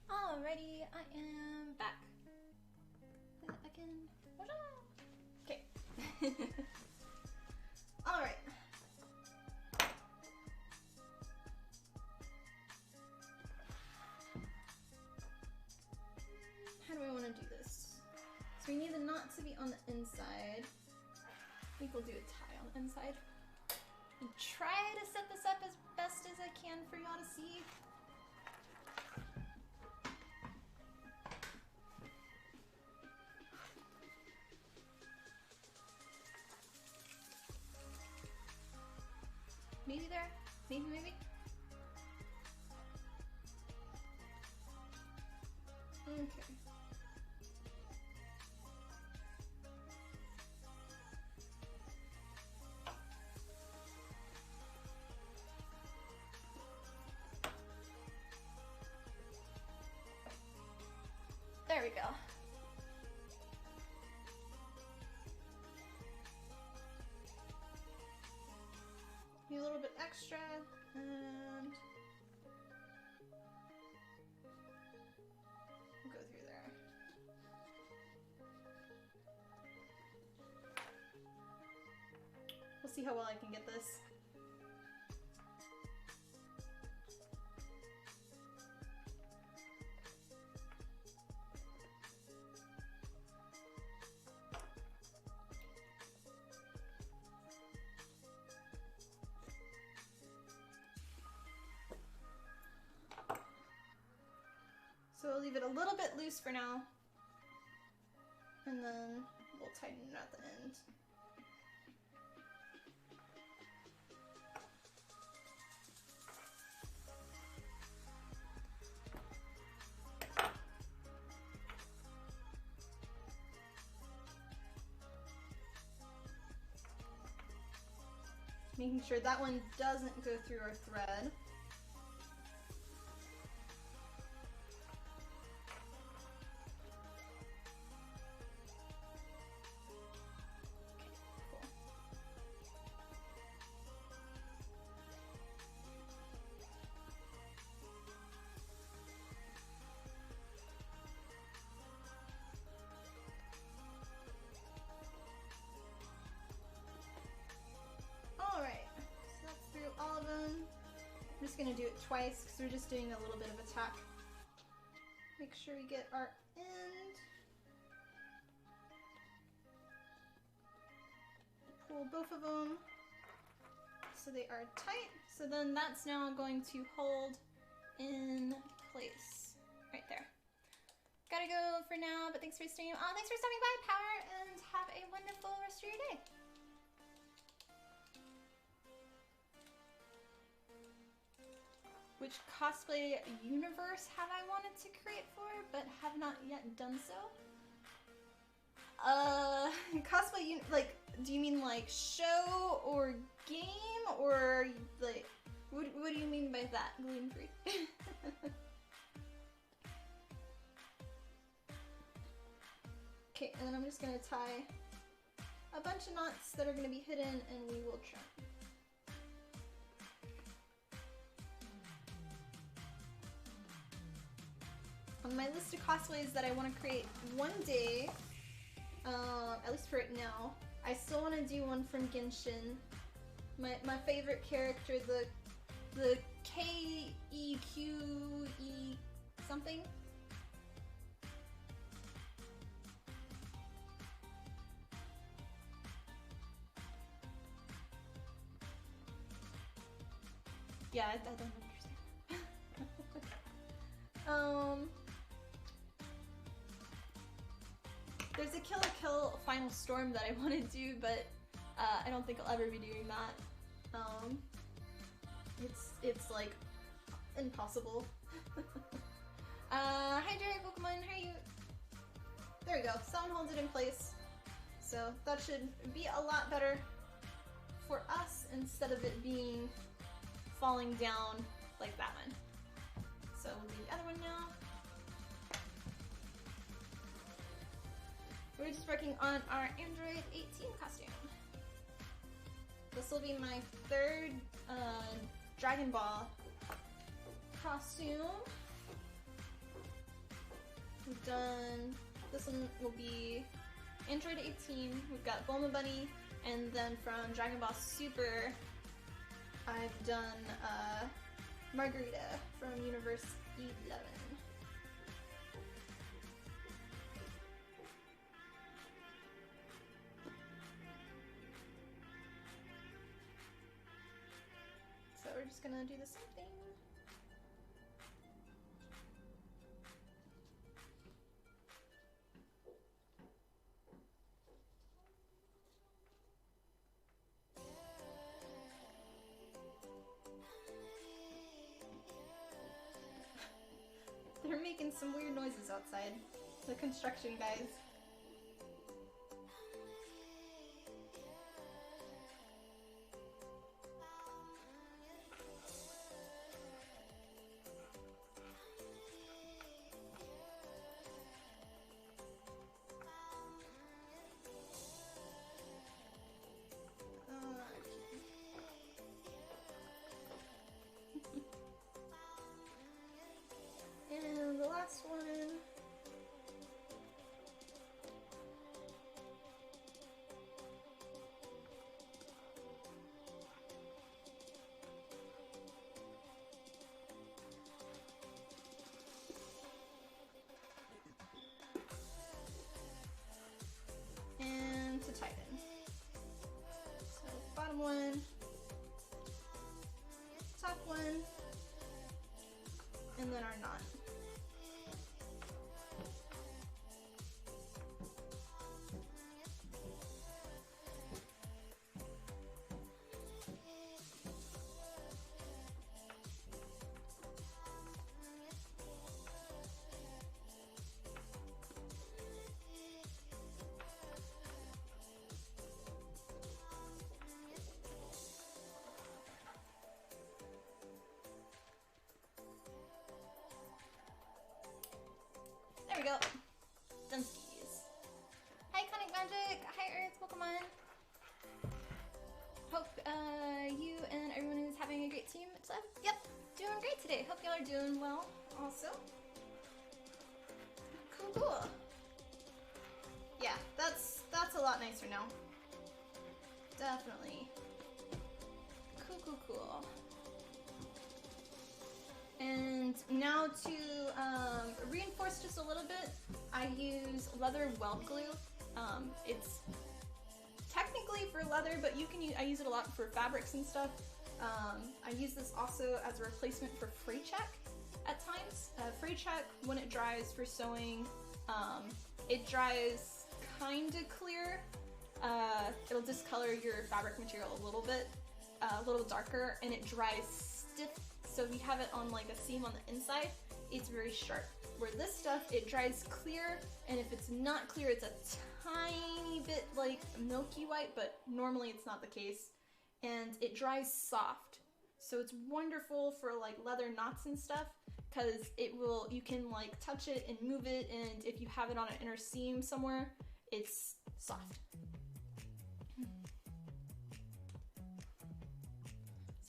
Alrighty, I am back. I can. Okay. Alright. How do I want to do this? So we need the knot to be on the inside. I think we'll do a tie on the inside. And try to set this up as best as I can for y'all to see. Maybe there? Maybe? Okay. There we go. A little bit extra, and we'll go through there. We'll see how well I can get this. So we'll leave it a little bit loose for now. And then we'll tighten it at the end. Making sure that one doesn't go through our thread. I'm just gonna do it twice because we're just doing a little bit of a tack. Make sure we get our end. Pull both of them so they are tight. So then that's now going to hold in place right there. Gotta go for now, but thanks for staying on. Thanks for stopping by, Power, and have a wonderful rest of your day. Which cosplay universe have I wanted to create for, but have not yet done so? Cosplay, like, do you mean like show or game, or like, what do you mean by that? Gluten-free. Okay, and then I'm just gonna tie a bunch of knots that are gonna be hidden, and we will trim. On my list of cosplays that I want to create one day, at least for right now, I still want to do one from Genshin. My favorite character, the K-E-Q-E something. Yeah, I don't understand. There's a Kill la Kill Final Storm that I want to do, but I don't think I'll ever be doing that. It's like impossible. Hi Jerry Pokemon, how are you? There we go, someone holds it in place. So that should be a lot better for us instead of it being falling down like that one. So we'll do the other one now. We're just working on our Android 18 costume. This will be my third Dragon Ball costume. We've done, this one will be Android 18, we've got Bulma Bunny, and then from Dragon Ball Super, I've done Margarita from Universe 11. So we're just gonna do the same thing. They're making some weird noises outside. The construction guys. And the last one. And to tighten. So bottom one, top one, and then our knot. we go. Dunskies. Hi, Conic Magic. Hi, Earth. Welcome on. Hope you and everyone is having a great team. So, yep, doing great today. Hope y'all are doing well also. Cool. Yeah, that's a lot nicer now. Definitely. Cool. And now to reinforce just a little bit, I use leather weld glue. It's technically for leather, but you can use, I use it a lot for fabrics and stuff. I use this also as a replacement for fray check at times. Fray check, when it dries for sewing, it dries kinda clear. It'll discolor your fabric material a little bit, a little darker, and it dries stiff. So if you have it on like a seam on the inside, it's very sharp. Where this stuff, it dries clear, and if it's not clear, it's a tiny bit like milky white, but normally it's not the case. And it dries soft. So it's wonderful for like leather knots and stuff, because you can like touch it and move it, and if you have it on an inner seam somewhere, it's soft.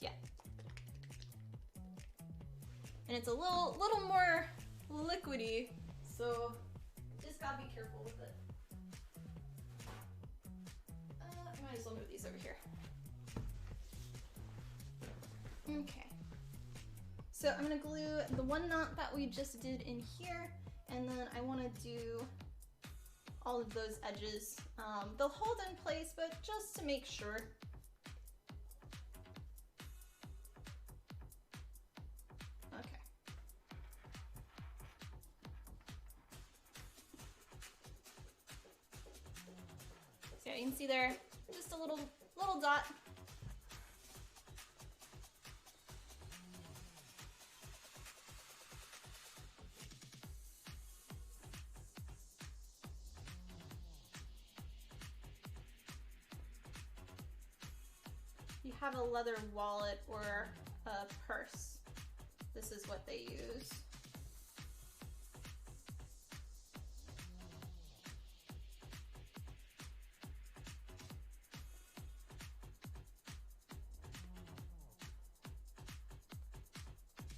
Yeah. And it's a little more liquidy, so just gotta be careful with it. I might as well move these over here. Okay. So I'm gonna glue the one knot that we just did in here, and then I want to do all of those edges. They'll hold in place, but just to make sure. Okay. So yeah, you can see there, just a little dot. You have a leather wallet or a purse, this is what they use.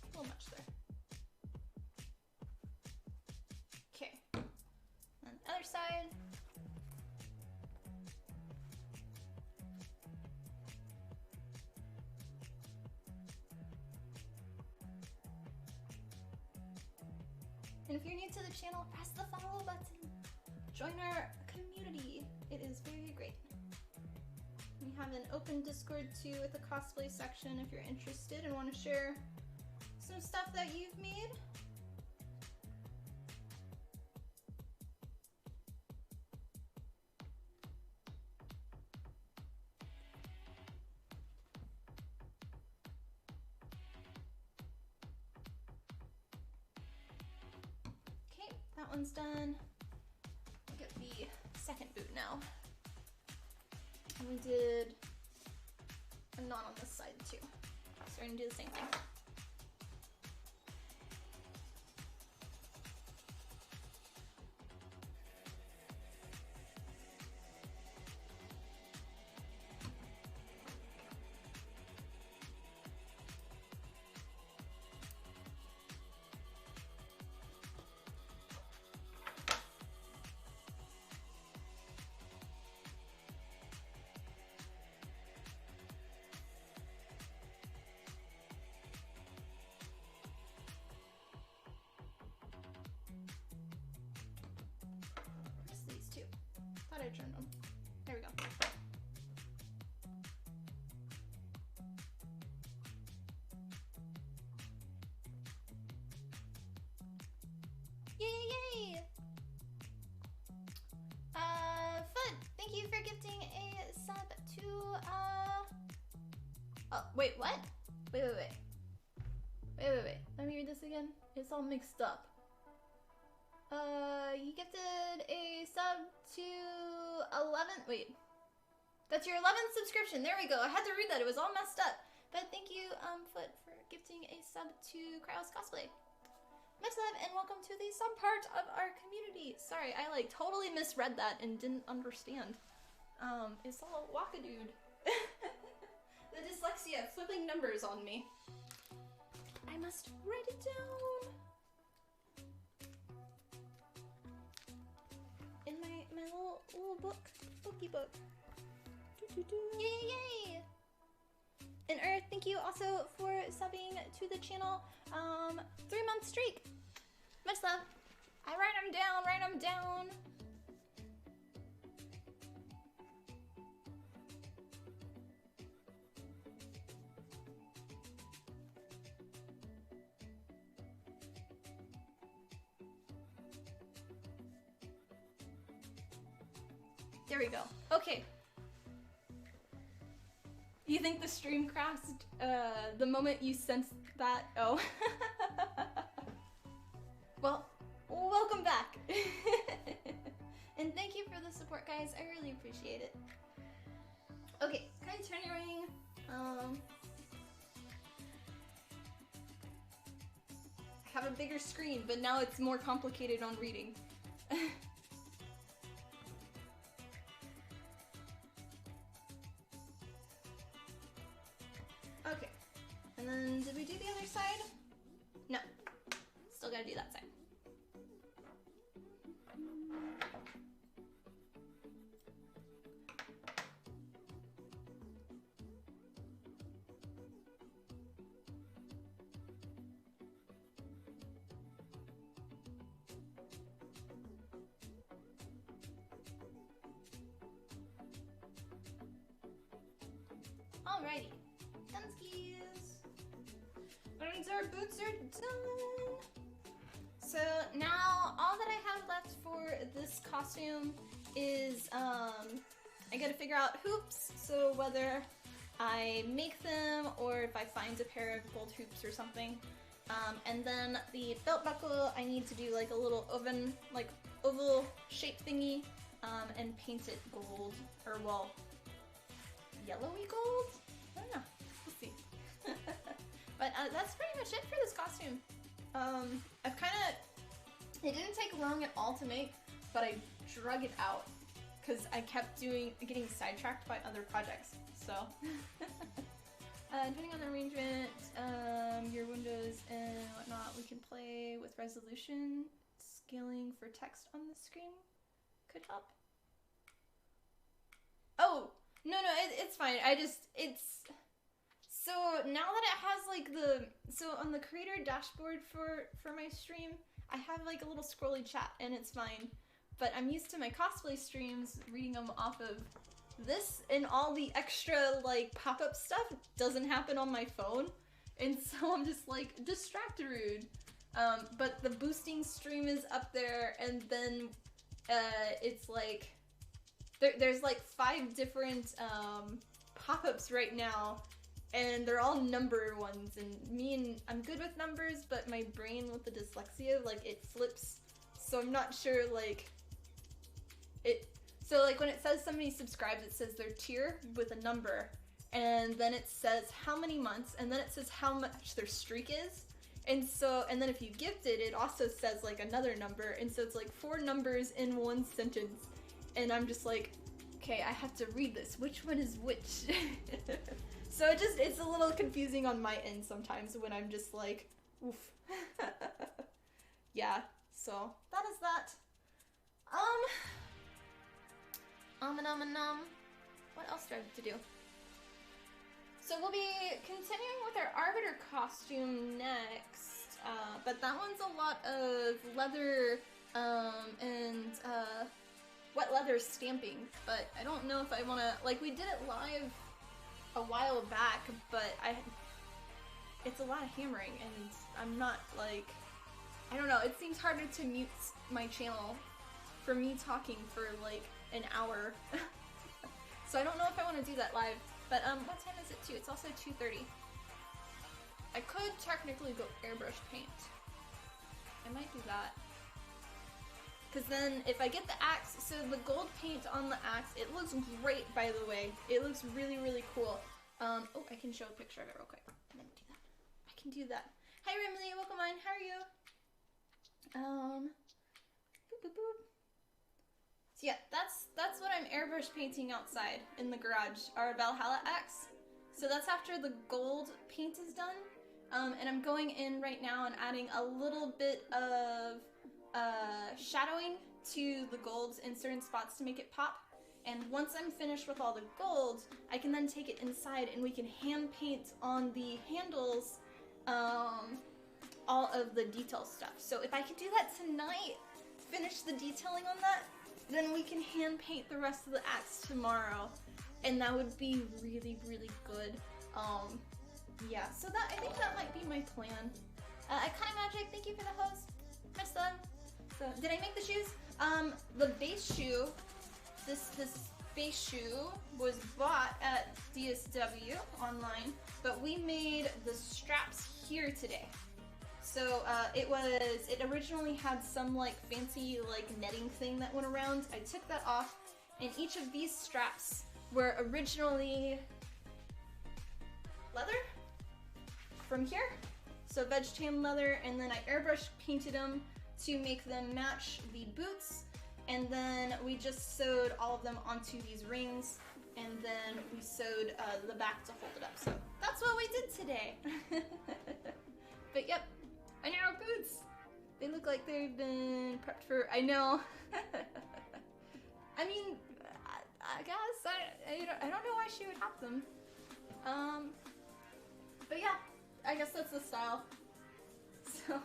A little much there. Okay, and other side. And if you're new to the channel, press the follow button. Join our community. It is very great. We have an open Discord too with a cosplay section if you're interested and want to share some stuff that you've made. That one's done. Look at the second boot now. And we did a knot on this side too. So we're gonna do the same thing. I turned them. There we go. Yay! Foot, thank you for gifting a sub to, oh, wait, what? Wait. Let me read this again. It's all mixed up. You gifted a sub to 11, wait. That's your 11th subscription. There we go. I had to read that. It was all messed up. But thank you, Foot, for gifting a sub to Cryos Cosplay. Much love and welcome to the sub part of our community. Sorry, I like totally misread that and didn't understand. It's all wakadude. The dyslexia flipping numbers on me. I must write it down. In my little bookie book. Yay, yay! And Earth, thank you also for subbing to the channel. 3-month streak. Much love. I write them down. There we go. Okay. You think the stream crashed the moment you sensed that? Oh. Well, welcome back. And thank you for the support, guys. I really appreciate it. Okay, can I turn your ring? I have a bigger screen, but now it's more complicated on reading. Okay, and then did we do the other side? No, still gotta do that side. Alrighty. Dunskies. And our boots are done. So now all that I have left for this costume is I gotta figure out hoops, so whether I make them or if I find a pair of gold hoops or something. And then the belt buckle, I need to do like a little oval shape thingy and paint it gold, or well, yellowy gold? I don't know. We'll see. But that's pretty much it for this costume. I've kind of... It didn't take long at all to make, but I drug it out because I kept getting sidetracked by other projects. So, depending on the arrangement, your windows and whatnot, we can play with resolution. Scaling for text on the screen could help. Oh! No, it's fine. So now that it has like so on the creator dashboard for my stream, I have like a little scrolly chat and it's fine. But I'm used to my cosplay streams reading them off of this, and all the extra like pop-up stuff doesn't happen on my phone. And so I'm just like distracted. But the boosting stream is up there, and then it's like there's like 5 different pop-ups right now, and they're all number ones, and I'm good with numbers, but my brain with the dyslexia, like, it flips, so I'm not sure, like, so like when it says somebody subscribes, it says their tier with a number, and then it says how many months, and then it says how much their streak is, and then if you gifted, it also says like another number, and so it's like 4 numbers in one sentence. And I'm just like, okay, I have to read this. Which one is which? So it's a little confusing on my end sometimes when I'm just like, oof. Yeah, so that is that. What else do I have to do? So we'll be continuing with our Arbiter costume next, but that one's a lot of leather, and, wet leather stamping, but I don't know if I want to, like, we did it live a while back, but it's a lot of hammering, and I'm not, like, I don't know, it seems harder to mute my channel for me talking for, like, an hour. So I don't know if I want to do that live, but, what time is it too? It's also 2:30. I could technically go airbrush paint. I might do that. Because then, if I get the axe, so the gold paint on the axe, it looks great, by the way. It looks really, really cool. Oh, I can show a picture of it real quick. Let me do that. I can do that. Hi, Remley. Welcome on. How are you? Boop, boop, boop. So yeah, that's what I'm airbrush painting outside in the garage, our Valhalla axe. So that's after the gold paint is done. And I'm going in right now and adding a little bit of shadowing to the golds in certain spots to make it pop. And once I'm finished with all the gold, I can then take it inside and we can hand paint on the handles all of the detail stuff. So if I could do that tonight, finish the detailing on that, then we can hand paint the rest of the axe tomorrow. And that would be really, really good. Yeah, so that I think that might be my plan. Kind Magic, thank you for the host. Miss them. So, did I make the shoes? The base shoe, this base shoe was bought at DSW online, but we made the straps here today. So it originally had some like fancy like netting thing that went around. I took that off, and each of these straps were originally leather from here. So veg tan leather, and then I airbrush painted them to make them match the boots, and then we just sewed all of them onto these rings, and then we sewed the back to hold it up. So that's what we did today. But yep, I know boots. They look like they've been prepped for, I know. I mean, I guess, I don't know why she would have them. But yeah, I guess that's the style. So,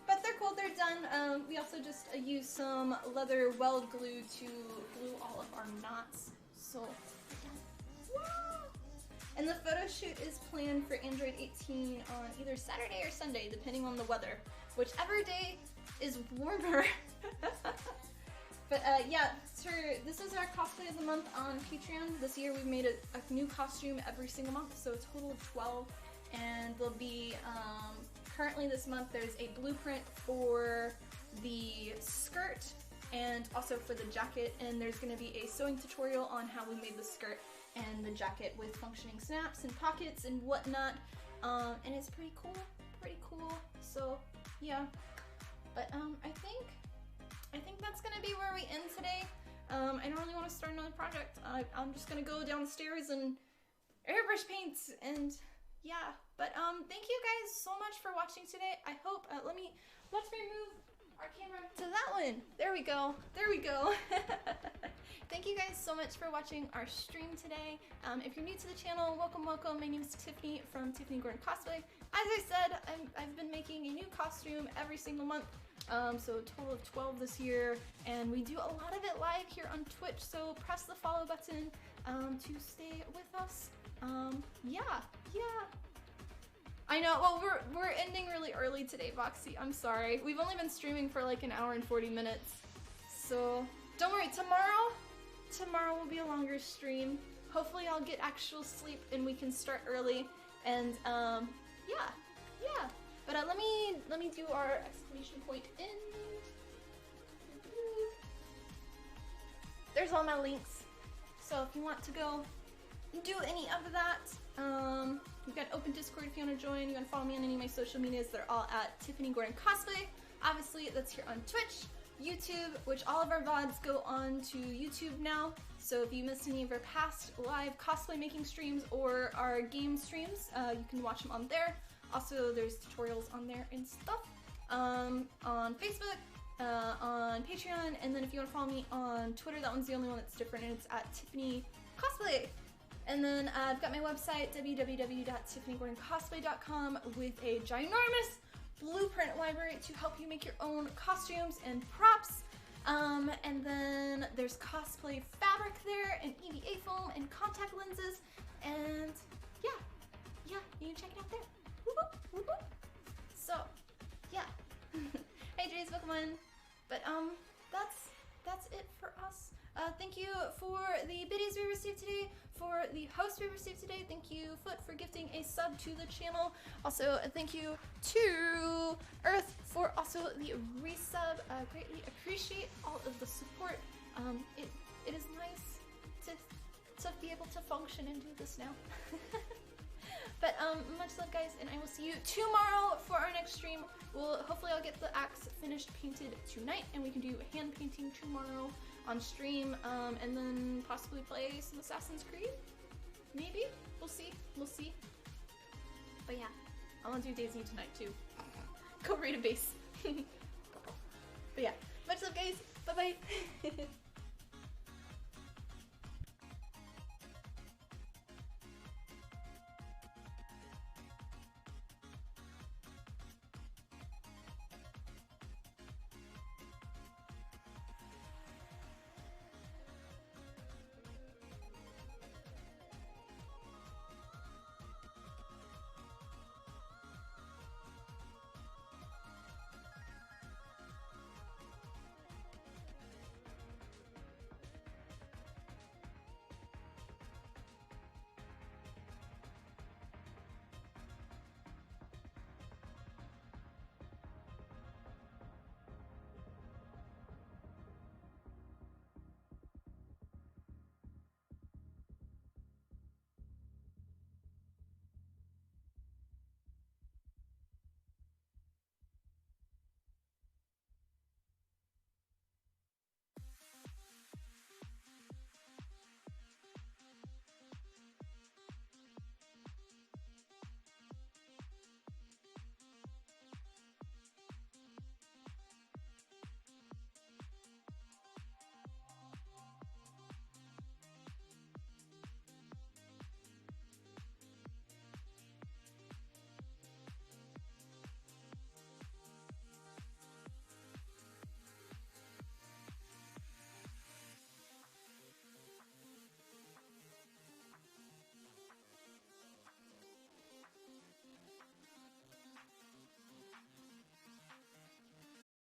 but they're cool, they're done. We also just used some leather weld glue to glue all of our knots. So, yeah. And the photo shoot is planned for Android 18 on either Saturday or Sunday, depending on the weather. Whichever day is warmer. But yeah, this is our cosplay of the month on Patreon. This year we've made a new costume every single month, so a total of 12. And there'll be, currently this month there's a blueprint for the skirt and also for the jacket, and there's going to be a sewing tutorial on how we made the skirt and the jacket with functioning snaps and pockets and whatnot. And it's pretty cool, so yeah. But I think that's gonna be where we end today. I don't really want to start another project. I'm just gonna go downstairs and airbrush paint, and yeah. But thank you guys so much for watching today. I hope let's move our camera to that one. There we go. Thank you guys so much for watching our stream today. If you're new to the channel, welcome. My name is Tiffany from Tiffany Gordon Cosplay. As I said, I've been making a new costume every single month. So a total of 12 this year, and we do a lot of it live here on Twitch, so press the follow button to stay with us. Yeah. I know, well, we're ending really early today, Boxy. I'm sorry. We've only been streaming for like an hour and 40 minutes. So, don't worry, tomorrow will be a longer stream. Hopefully I'll get actual sleep and we can start early. And, yeah. But let me do our exclamation point in. There's all my links. So if you want to go do any of that, we've got open Discord if you want to join. You want to follow me on any of my social medias. They're all at Tiffany Gordon Cosplay. Obviously, that's here on Twitch, YouTube, which all of our VODs go on to YouTube now. So if you missed any of our past live cosplay making streams or our game streams, you can watch them on there. Also, there's tutorials on there and stuff. On Facebook, on Patreon, and then if you want to follow me on Twitter, that one's the only one that's different, and it's at Tiffany Cosplay. And then I've got my website, www.tiffanygordoncosplay.com, with a ginormous blueprint library to help you make your own costumes and props. And then there's cosplay fabric there, and EVA foam, and contact lenses, and yeah, you can check it out there. Whoop. So, yeah. Hey, Jay's Pokemon. But that's it for us. Thank you for the biddies we received today, for the host we received today. Thank you, Foot, for gifting a sub to the channel. Also, thank you to Earth for also the resub. Greatly appreciate all of the support. It is nice to be able to function and do this now. But much love, guys, and I will see you tomorrow for our next stream. Hopefully I'll get the axe finished painted tonight, and we can do hand painting tomorrow on stream, and then possibly play some Assassin's Creed. Maybe. We'll see. We'll see. But yeah, I want to do Daisy tonight too. Go raid a base. But yeah, much love, guys. Bye bye.